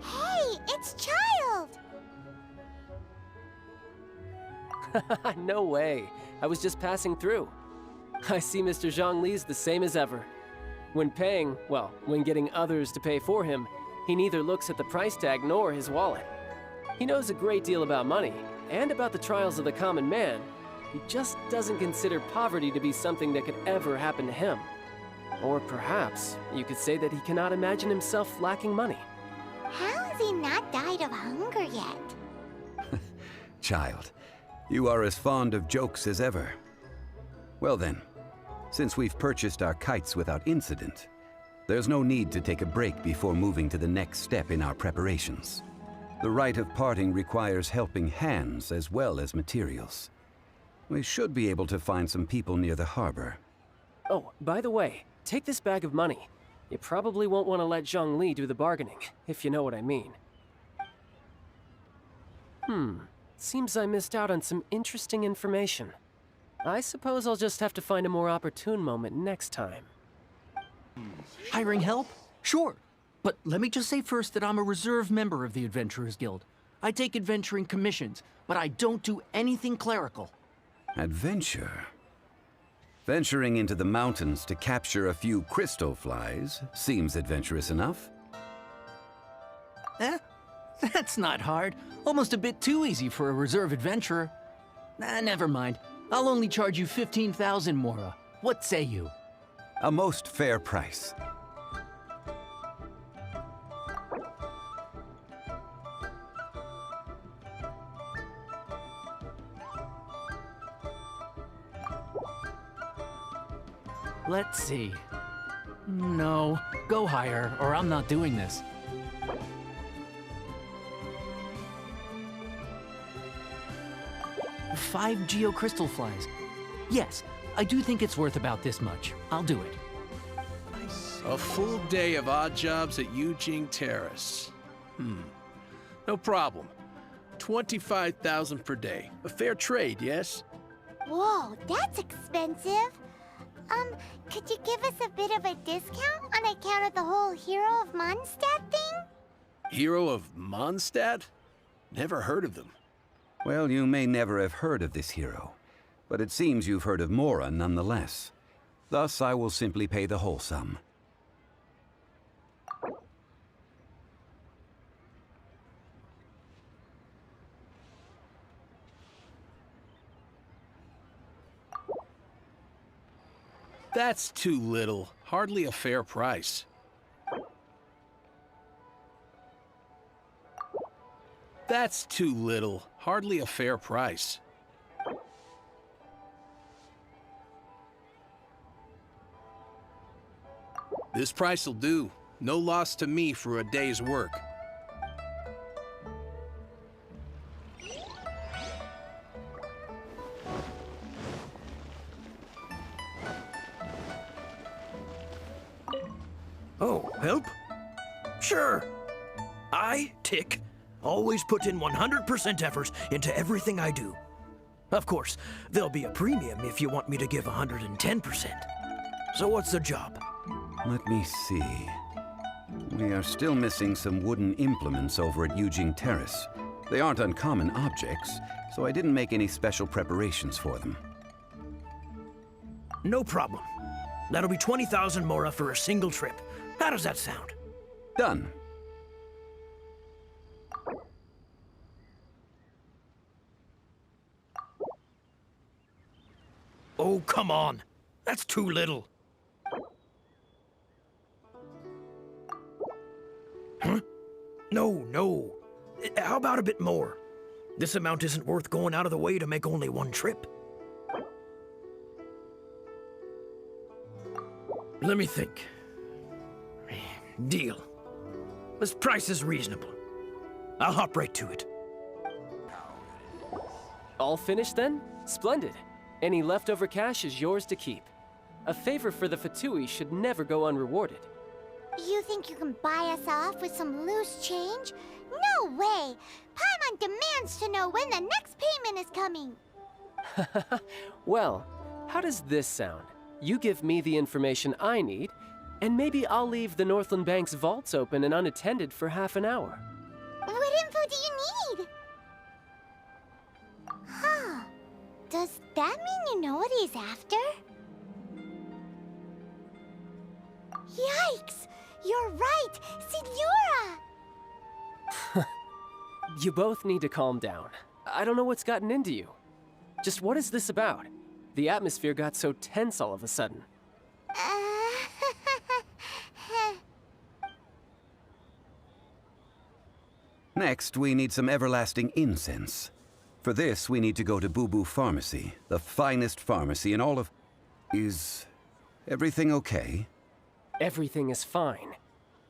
Hey, it's Child! No way. I was just passing through. I see Mr. Zhongli's the same as ever. When paying, well, when getting others to pay for him, he neither looks at the price tag nor his wallet. He knows a great deal about money, and about the trials of the common man. He just doesn't consider poverty to be something that could ever happen to him. Or perhaps you could say that he cannot imagine himself lacking money. How has he not died of hunger yet? Child, you are as fond of jokes as ever. Well then, since we've purchased our kites without incident, there's no need to take a break before moving to the next step in our preparations. The rite of parting requires helping hands as well as materials. We should be able to find some people near the harbor. Oh, by the way, take this bag of money. You probably won't want to let Zhongli do the bargaining, if you know what I mean. Seems I missed out on some interesting information. I suppose I'll just have to find a more opportune moment next time. Hiring help? Sure. But let me just say first that I'm a reserve member of the Adventurers Guild. I take adventuring commissions, but I don't do anything clerical. Adventure? Venturing into the mountains to capture a few crystal flies seems adventurous enough. That's not hard. Almost a bit too easy for a reserve adventurer. Never mind. I'll only charge you 15,000 Mora. What say you? A most fair price. Let's see. No, go higher, or I'm not doing this. Five geocrystal flies. Yes, I do think it's worth about this much. I'll do it. A full day of odd jobs at Yujing Terrace. No problem. 25,000 per day. A fair trade, yes? Whoa, that's expensive. Could you give us a bit of a discount on account of the whole Hero of Mondstadt thing? Hero of Mondstadt? Never heard of them. Well, you may never have heard of this hero, but it seems you've heard of Mora nonetheless. Thus, I will simply pay the whole sum. That's too little. Hardly a fair price. That's too little. Hardly a fair price. This price will do. No loss to me for a day's work. Oh, help? Sure. I, Tick, always put in 100% effort into everything I do. Of course, there'll be a premium if you want me to give 110%. So what's the job? Let me see. We are still missing some wooden implements over at Yujing Terrace. They aren't uncommon objects, so I didn't make any special preparations for them. No problem. That'll be 20,000 mora for a single trip. How does that sound? Done. Oh, come on. That's too little. Huh? No. How about a bit more? This amount isn't worth going out of the way to make only one trip. Let me think. Deal. This price is reasonable. I'll hop right to it. All finished then? Splendid. Any leftover cash is yours to keep. A favor for the Fatui should never go unrewarded. You think you can buy us off with some loose change? No way! Paimon demands to know when the next payment is coming. Well, how does this sound? You give me the information I need, and maybe I'll leave the Northland Bank's vaults open and unattended for half an hour. What info do you need? Huh. Does that mean you know what he's after? Yikes! You're right! Signora! You both need to calm down. I don't know what's gotten into you. Just what is this about? The atmosphere got so tense all of a sudden. Next, we need some everlasting incense. For this, we need to go to Boo Boo Pharmacy, the finest pharmacy in all of... Is everything okay? Everything is fine.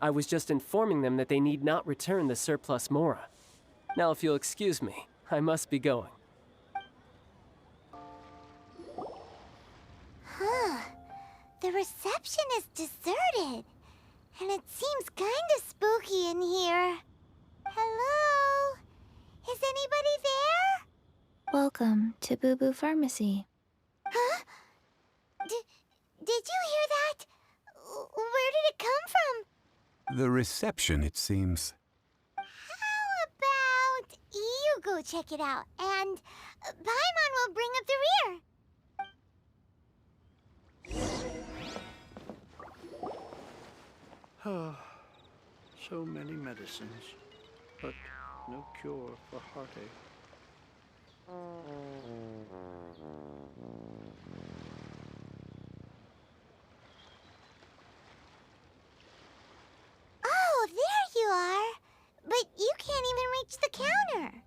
I was just informing them that they need not return the surplus mora. Now, if you'll excuse me, I must be going. Huh. The reception is deserted. And it seems kinda spooky in here. Hello? Is anybody there? Welcome to Boo Boo Pharmacy. Huh? Did you hear that? Where did it come from? The reception, it seems. How about you go check it out, and Paimon will bring up the rear. So many medicines, but no cure for heartache. Oh, there you are. But you can't even reach the counter.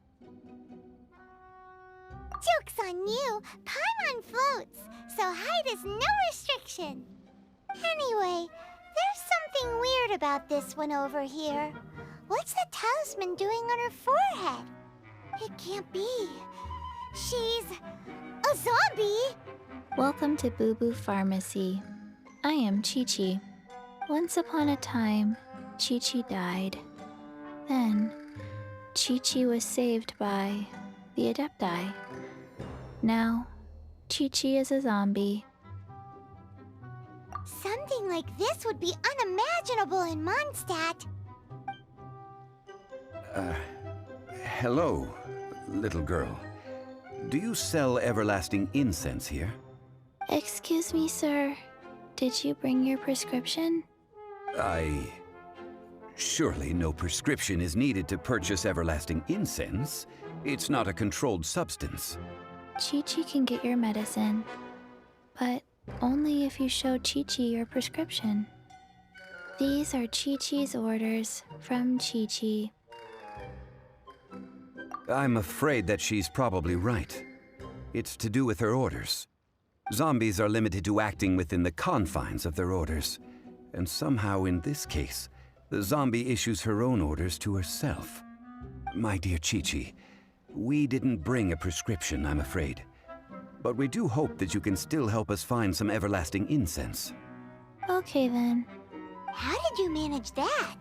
Joke's on you. Paimon floats, so height is no restriction. Anyway, there's something weird about this one over here. What's the talisman doing on her forehead? It can't be. She's a zombie! Welcome to Boo Boo Pharmacy. I am Chi-Chi. Once upon a time, Chi-Chi died. Then, Chi-Chi was saved by the Adepti. Now, Chi-Chi is a zombie. Something like this would be unimaginable in Mondstadt. Hello, little girl. Do you sell everlasting incense here? Excuse me, sir. Did you bring your prescription? Surely no prescription is needed to purchase everlasting incense. It's not a controlled substance. Chi-Chi can get your medicine, but only if you show Chi-Chi your prescription. These are Chi-Chi's orders from Chi-Chi. I'm afraid that she's probably right. It's to do with her orders. Zombies are limited to acting within the confines of their orders. And somehow in this case, the zombie issues her own orders to herself. My dear Chi-Chi, we didn't bring a prescription, I'm afraid. But we do hope that you can still help us find some everlasting incense. Okay then. How did you manage that?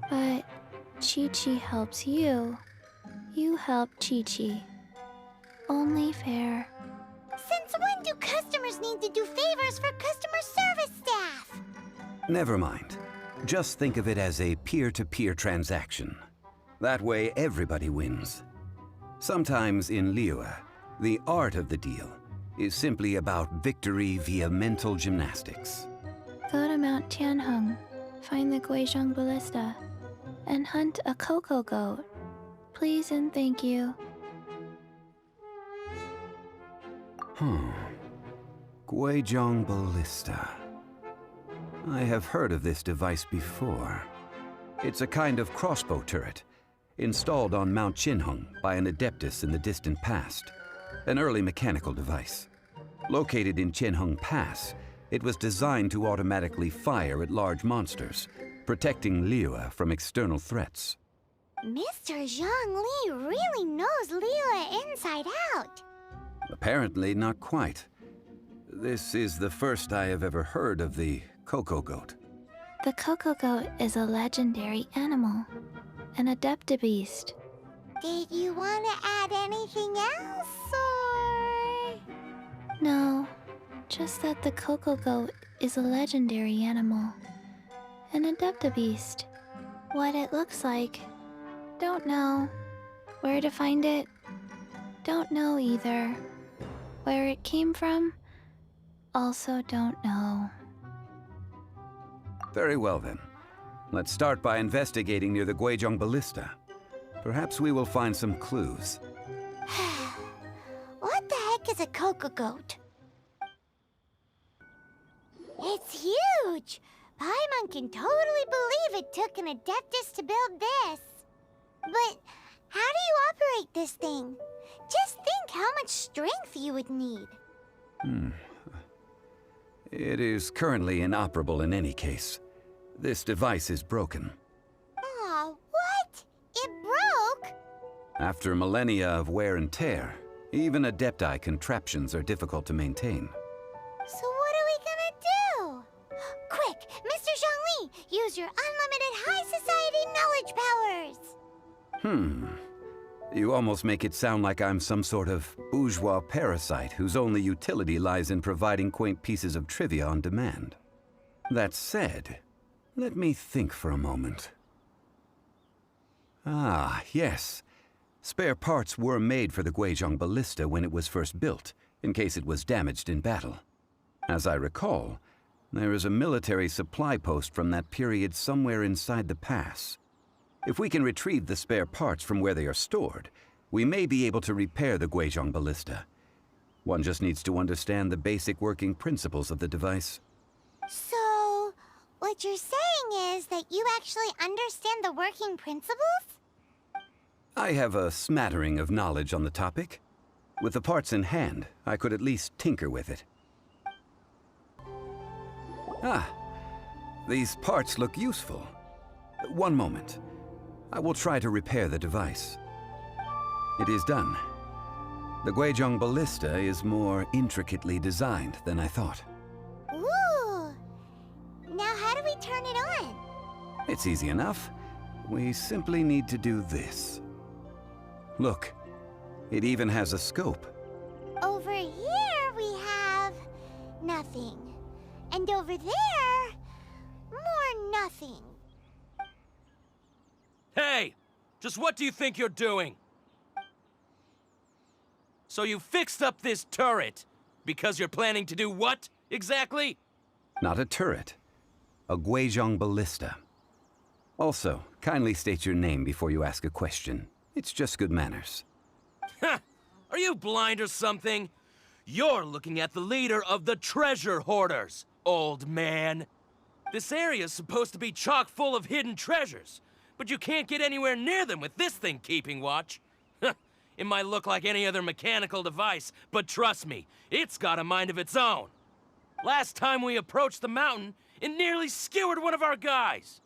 But Chi-Chi helps you. You help Chi-Chi. Only fair. Since when do customers need to do favors for customer service staff? Never mind. Just think of it as a peer-to-peer transaction. That way, everybody wins. Sometimes in Liyue, the art of the deal is simply about victory via mental gymnastics. Go to Mount Tianheng, find the Guizhong Ballista, and hunt a cocoa goat. Please and thank you. Guizhong Ballista. I have heard of this device before. It's a kind of crossbow turret, installed on Mount Tianheng by an adeptus in the distant past. An early mechanical device. Located in Tianheng Pass, it was designed to automatically fire at large monsters, protecting Liyue from external threats. Mr. Zhongli really knows Liyue inside out. Apparently not quite. This is the first I have ever heard of the cocoa goat. The cocoa goat is a legendary animal, an adeptabeast. Did you want to add anything else, or...? No, just that the cocoa goat is a legendary animal, an adeptabeast. What it looks like, don't know. Where to find it, don't know either. Where it came from, also don't know. Very well then. Let's start by investigating near the Guizhong Ballista. Perhaps we will find some clues. What the heck is a cocoa goat? It's huge! Paimon can totally believe it took an adeptus to build this. But how do you operate this thing? Just think how much strength you would need. It is currently inoperable in any case. This device is broken. Aw, what? It broke? After millennia of wear and tear, even Adepti contraptions are difficult to maintain. So what are we gonna do? Quick, Mr. Zhongli, use your unlimited high society knowledge powers! You almost make it sound like I'm some sort of bourgeois parasite whose only utility lies in providing quaint pieces of trivia on demand. That said, let me think for a moment. Ah, yes. Spare parts were made for the Guizhong Ballista when it was first built, in case it was damaged in battle. As I recall, there is a military supply post from that period somewhere inside the pass. If we can retrieve the spare parts from where they are stored, we may be able to repair the Guizhong Ballista. One just needs to understand the basic working principles of the device. So, what you're saying is that you actually understand the working principles? I have a smattering of knowledge on the topic. With the parts in hand, I could at least tinker with it. Ah, these parts look useful. One moment. I will try to repair the device. It is done. The Guizhong Ballista is more intricately designed than I thought. Ooh! Now how do we turn it on? It's easy enough. We simply need to do this. Look, it even has a scope. Over here we have... nothing. And over there... more nothing. Hey! Just what do you think you're doing? So you fixed up this turret because you're planning to do what, exactly? Not a turret. A Guizhong Ballista. Also, kindly state your name before you ask a question. It's just good manners. Ha! Are you blind or something? You're looking at the leader of the treasure hoarders, old man. This area's supposed to be chock full of hidden treasures, but you can't get anywhere near them with this thing keeping watch. It might look like any other mechanical device, but trust me, it's got a mind of its own. Last time we approached the mountain, it nearly skewered one of our guys.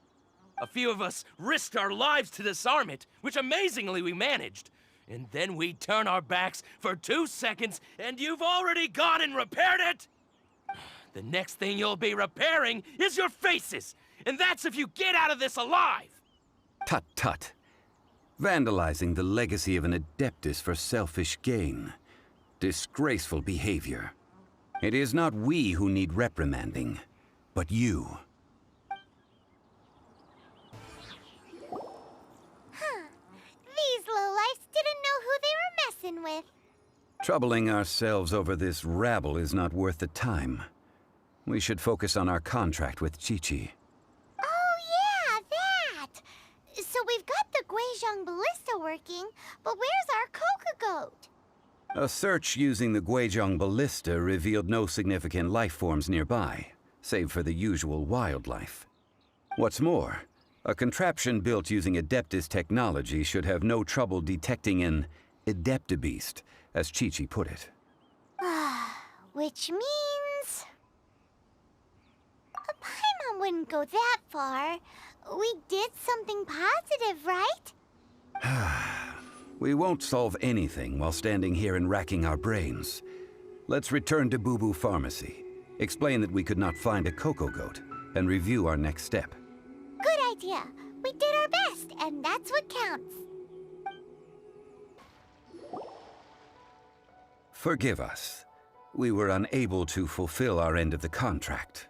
A few of us risked our lives to disarm it, which amazingly we managed. And then we turn our backs for 2 seconds, and you've already gone and repaired it? The next thing you'll be repairing is your faces. And that's if you get out of this alive! Tut tut. Vandalizing the legacy of an Adeptus for selfish gain. Disgraceful behavior. It is not we who need reprimanding, but you. These lowlifes didn't know who they were messing with. Troubling ourselves over this rabble is not worth the time. We should focus on our contract with Qiqi. Oh yeah, that! So we've got the Guizhong Ballista working, but where's our Coca Goat? A search using the Guizhong Ballista revealed no significant life forms nearby, save for the usual wildlife. What's more, a contraption built using Adeptus technology should have no trouble detecting an Adeptabeast, as Qiqi put it. Which means... Paimon wouldn't go that far. We did something positive, right? We won't solve anything while standing here and racking our brains. Let's return to Boo Boo Pharmacy, explain that we could not find a Coco Goat, and review our next step. Good idea. We did our best, and that's what counts. Forgive us. We were unable to fulfill our end of the contract.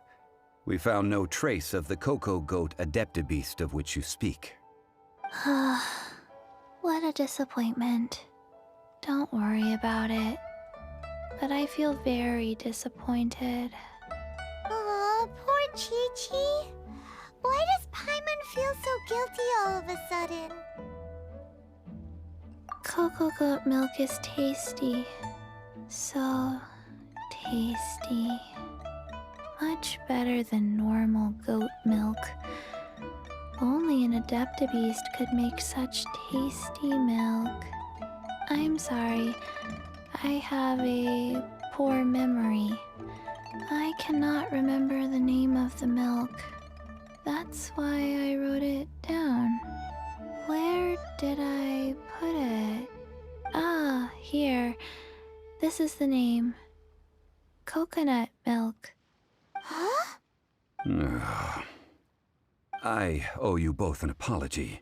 We found no trace of the Coco Goat Adeptabeast of which you speak. What a disappointment. Don't worry about it. But I feel very disappointed. Aw, poor Qiqi. Why does Paimon feel so guilty all of a sudden? Cocoa goat milk is tasty. So tasty. Much better than normal goat milk. Only an Adeptabeast could make such tasty milk. I'm sorry. I have a poor memory. I cannot remember the name of the milk. That's why I wrote it down. Where did I put it? Ah, here. This is the name. Coconut milk. Huh? I owe you both an apology.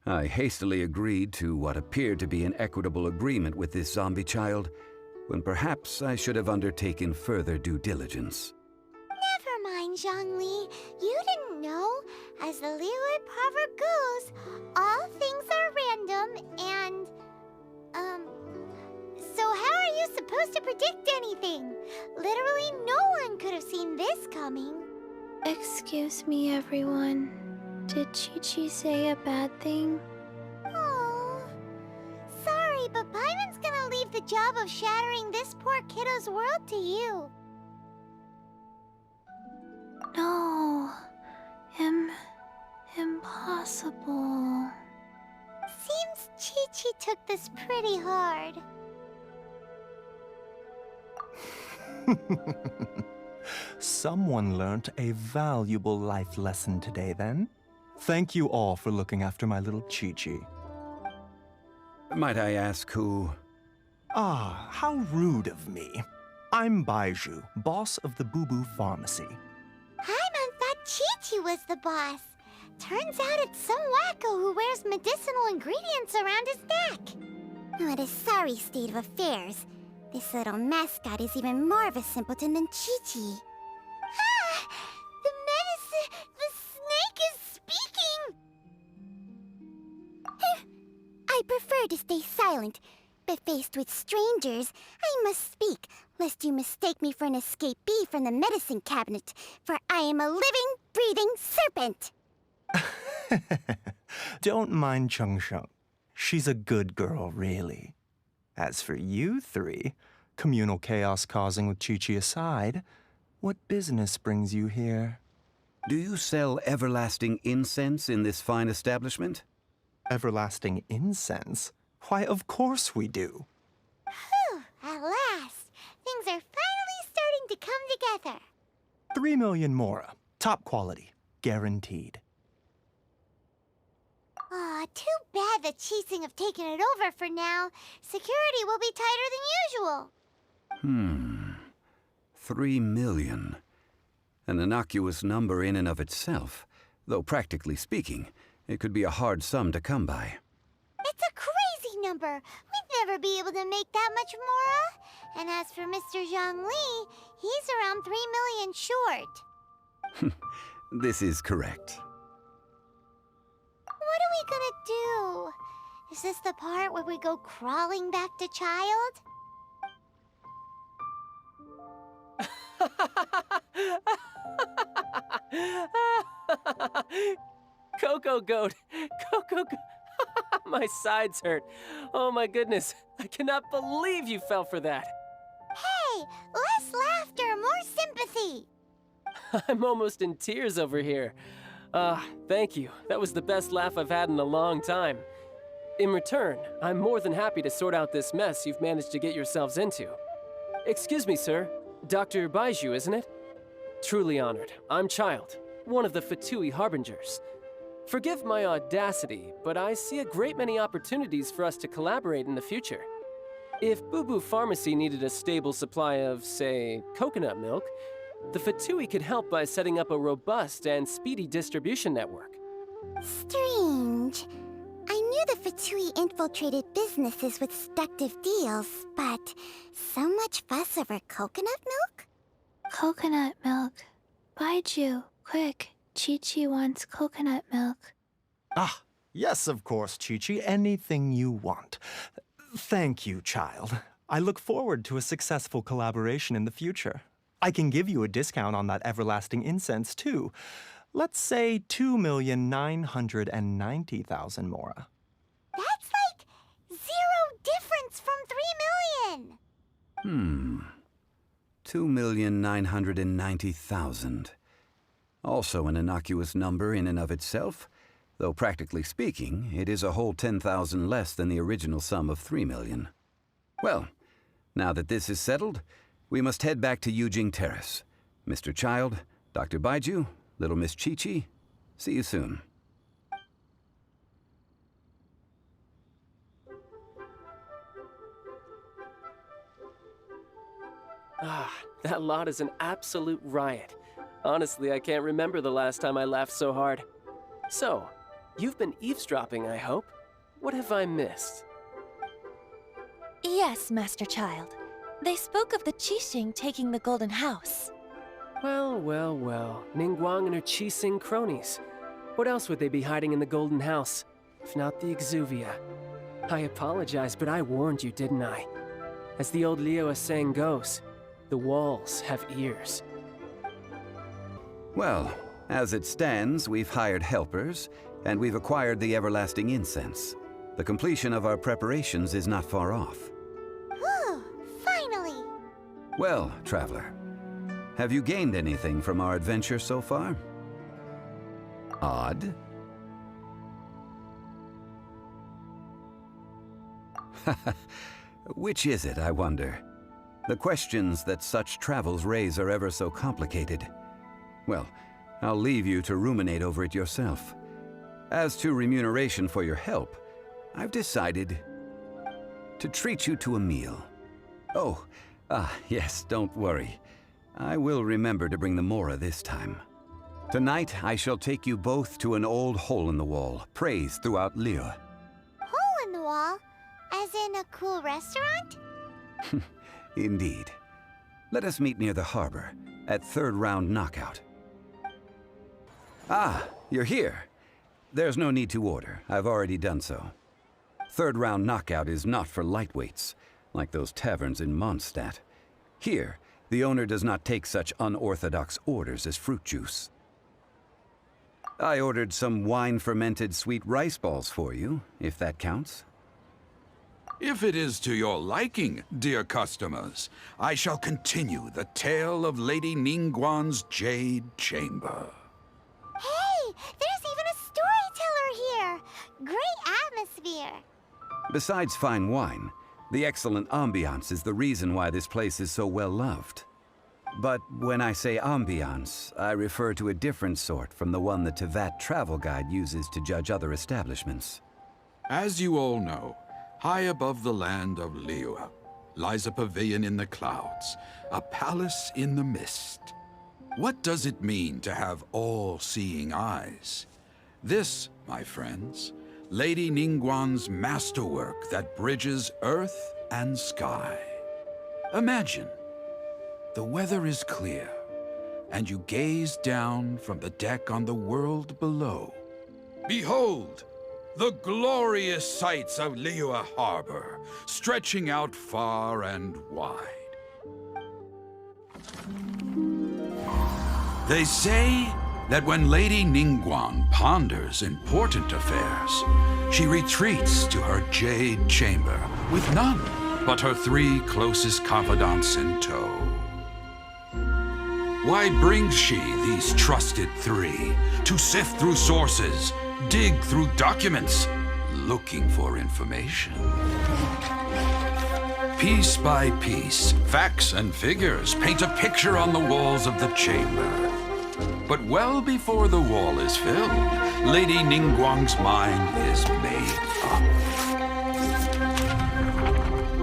I hastily agreed to what appeared to be an equitable agreement with this zombie child, when perhaps I should have undertaken further due diligence. Never mind, Zhongli. You didn't know. As the Liyue proverb goes, all things are random and... So how are you supposed to predict anything? Literally no one could have seen this coming. Excuse me, everyone. Did Qiqi say a bad thing? Oh, sorry, but Paimon's gonna leave the job of shattering this poor kiddo's world to you. No. Impossible. Seems Qiqi took this pretty hard. Someone learnt a valuable life lesson today, then. Thank you all for looking after my little Qiqi. Might I ask who... Ah, how rude of me. I'm Baizhu, boss of the Boo Boo Pharmacy. Paimon thought Qiqi was the boss. Turns out it's some wacko who wears medicinal ingredients around his neck. What a sorry state of affairs. This little mascot is even more of a simpleton than Qiqi. Ah! The snake is speaking! I prefer to stay silent, but faced with strangers, I must speak, lest you mistake me for an escapee from the medicine cabinet, for I am a living, breathing serpent! Don't mind Chung Sheng. She's a good girl, really. As for you three, communal chaos causing with Qiqi aside, what business brings you here? Do you sell everlasting incense in this fine establishment? Everlasting incense? Why, of course we do. Whew, at last. Things are finally starting to come together. 3 million mora. Top quality. Guaranteed. Aw, too bad the Qixing have taken it over for now. Security will be tighter than usual. 3 million. An innocuous number in and of itself, though practically speaking, it could be a hard sum to come by. It's a crazy number. We'd never be able to make that much, Mora. And as for Mr. Zhongli, he's around 3 million short. This is correct. What are we gonna do? Is this the part where we go crawling back to Child? Coco Goat! Coco Goat! My sides hurt. Oh my goodness. I cannot believe you fell for that. Hey, less laughter, more sympathy. I'm almost in tears over here. Thank you. That was the best laugh I've had in a long time. In return, I'm more than happy to sort out this mess you've managed to get yourselves into. Excuse me, sir. Dr. Baiju, isn't it? Truly honored. I'm Child, one of the Fatui Harbingers. Forgive my audacity, but I see a great many opportunities for us to collaborate in the future. If Boo Boo Pharmacy needed a stable supply of, say, coconut milk, the Fatui could help by setting up a robust and speedy distribution network. Strange. I knew the Fatui infiltrated businesses with seductive deals, but so much fuss over coconut milk? Coconut milk. Baiju, quick. Chi-Chi wants coconut milk. Ah, yes, of course, Chi-Chi. Anything you want. Thank you, Child. I look forward to a successful collaboration in the future. I can give you a discount on that everlasting incense, too. Let's say 2,990,000 Mora. That's like 0 difference from 3 million. 2,990,000. Also an innocuous number in and of itself, though practically speaking, it is a whole 10,000 less than the original sum of 3 million. Well, now that this is settled, we must head back to Yujing Terrace. Mr. Child, Dr. Baiju, little Miss Chi-Chi, see you soon. That lot is an absolute riot. Honestly, I can't remember the last time I laughed so hard. So, you've been eavesdropping, I hope? What have I missed? Yes, Master Child. They spoke of the Qixing taking the Golden House. Well, well, well. Ningguang and her Qixing cronies. What else would they be hiding in the Golden House, if not the Exuvia? I apologize, but I warned you, didn't I? As the old Liyue saying goes, the walls have ears. Well, as it stands, we've hired helpers, and we've acquired the everlasting incense. The completion of our preparations is not far off. Whew, finally. Well, Traveler, have you gained anything from our adventure so far? Odd? Which is it, I wonder? The questions that such travels raise are ever so complicated. Well, I'll leave you to ruminate over it yourself. As to remuneration for your help, I've decided to treat you to a meal. Oh, yes, don't worry. I will remember to bring the Mora this time. Tonight, I shall take you both to an old hole-in-the-wall, praised throughout Liyue. Hole in the wall? As in a cool restaurant? Indeed. Let us meet near the harbor, at third round knockout. Ah, you're here. There's no need to order. I've already done so. Third round knockout is not for lightweights, like those taverns in Mondstadt. Here, the owner does not take such unorthodox orders as fruit juice. I ordered some wine-fermented sweet rice balls for you, if that counts. If it is to your liking, dear customers, I shall continue the tale of Lady Ningguang's Jade Chamber. Hey, there's even a storyteller here! Great atmosphere! Besides fine wine, the excellent ambiance is the reason why this place is so well loved. But when I say ambiance, I refer to a different sort from the one the Tevat travel guide uses to judge other establishments. As you all know, high above the land of Liyue lies a pavilion in the clouds, a palace in the mist. What does it mean to have all-seeing eyes? This, my friends, Lady Ningguang's masterwork that bridges earth and sky. Imagine, the weather is clear, and you gaze down from the deck on the world below. Behold, the glorious sights of Liyue Harbor, stretching out far and wide. They say that when Lady Ningguang ponders important affairs, she retreats to her jade chamber with none but her 3 closest confidants in tow. Why brings she these trusted 3 to sift through sources, dig through documents, looking for information? Piece by piece, facts and figures paint a picture on the walls of the chamber. But well before the wall is filled, Lady Ningguang's mind is made up.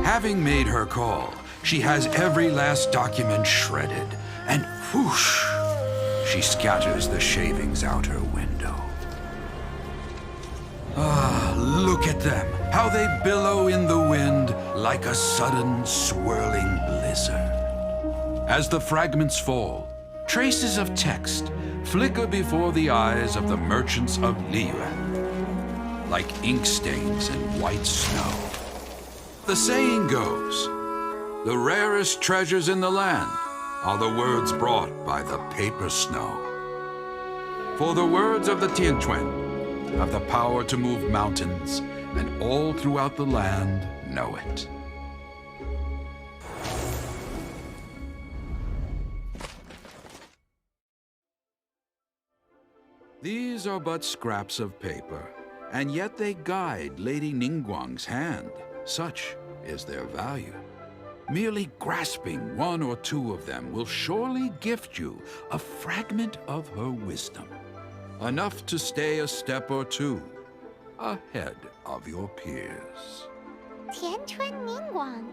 Having made her call, she has every last document shredded, and whoosh, she scatters the shavings out her window. Ah, look at them, how they billow in the wind like a sudden swirling blizzard. As the fragments fall, traces of text flicker before the eyes of the merchants of Liyue, like ink stains in white snow. The saying goes, the rarest treasures in the land are the words brought by the paper snow. For the words of the Tianquan have the power to move mountains, and all throughout the land know it. These are but scraps of paper, and yet they guide Lady Ningguang's hand. Such is their value. Merely grasping 1 or 2 of them will surely gift you a fragment of her wisdom, enough to stay a step or 2 ahead of your peers. Tianquan Ningguang.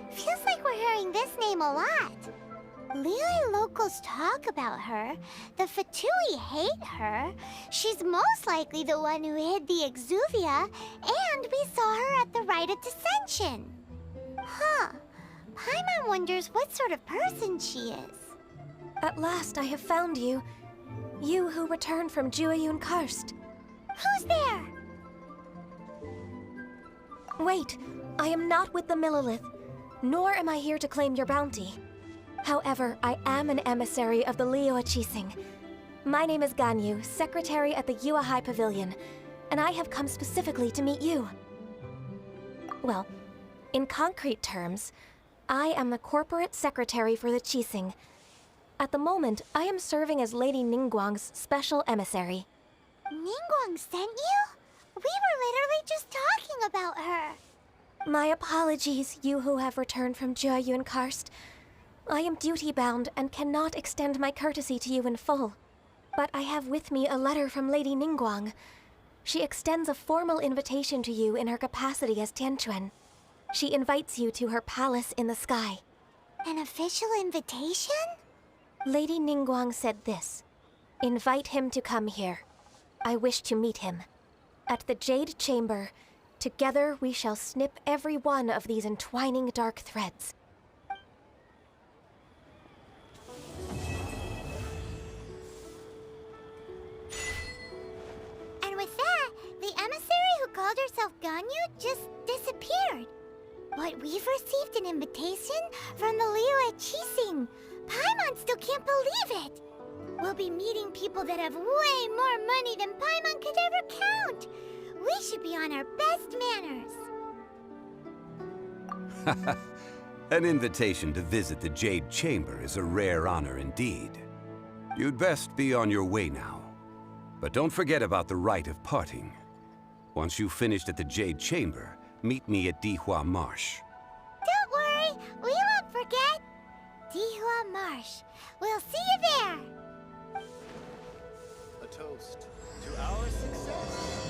Feels like we're hearing this name a lot. Liyue locals talk about her. The Fatui hate her. She's most likely the one who hid the Exuvia, and we saw her at the Rite of Descension. Huh. Paimon wonders what sort of person she is. At last I have found you. You who returned from Jueyun Karst. Who's there? Wait, I am not with the Millelith, nor am I here to claim your bounty. However, I am an emissary of the Liyue Qixing. My name is Ganyu, secretary at the Yue High Pavilion, and I have come specifically to meet you. Well, in concrete terms, I am the corporate secretary for the Qixing. At the moment, I am serving as Lady Ningguang's special emissary. Ningguang sent you? We were literally just talking about her. My apologies, you who have returned from Jueyun Karst. I am duty-bound and cannot extend my courtesy to you in full. But I have with me a letter from Lady Ningguang. She extends a formal invitation to you in her capacity as Tianquan. She invites you to her palace in the sky. An official invitation? Lady Ningguang said this. Invite him to come here. I wish to meet him. At the Jade Chamber, together we shall snip every one of these entwining dark threads. And with that, the emissary who called herself Ganyu just disappeared. But we've received an invitation from the Liyue Qixing. Paimon still can't believe it. We'll be meeting people that have way more money than Paimon could ever count. We should be on our best manners. An invitation to visit the Jade Chamber is a rare honor indeed. You'd best be on your way now. But don't forget about the rite of parting. Once you've finished at the Jade Chamber, meet me at Dihua Marsh. Don't worry, we won't forget. Dihua Marsh. We'll see you there. A toast to our success.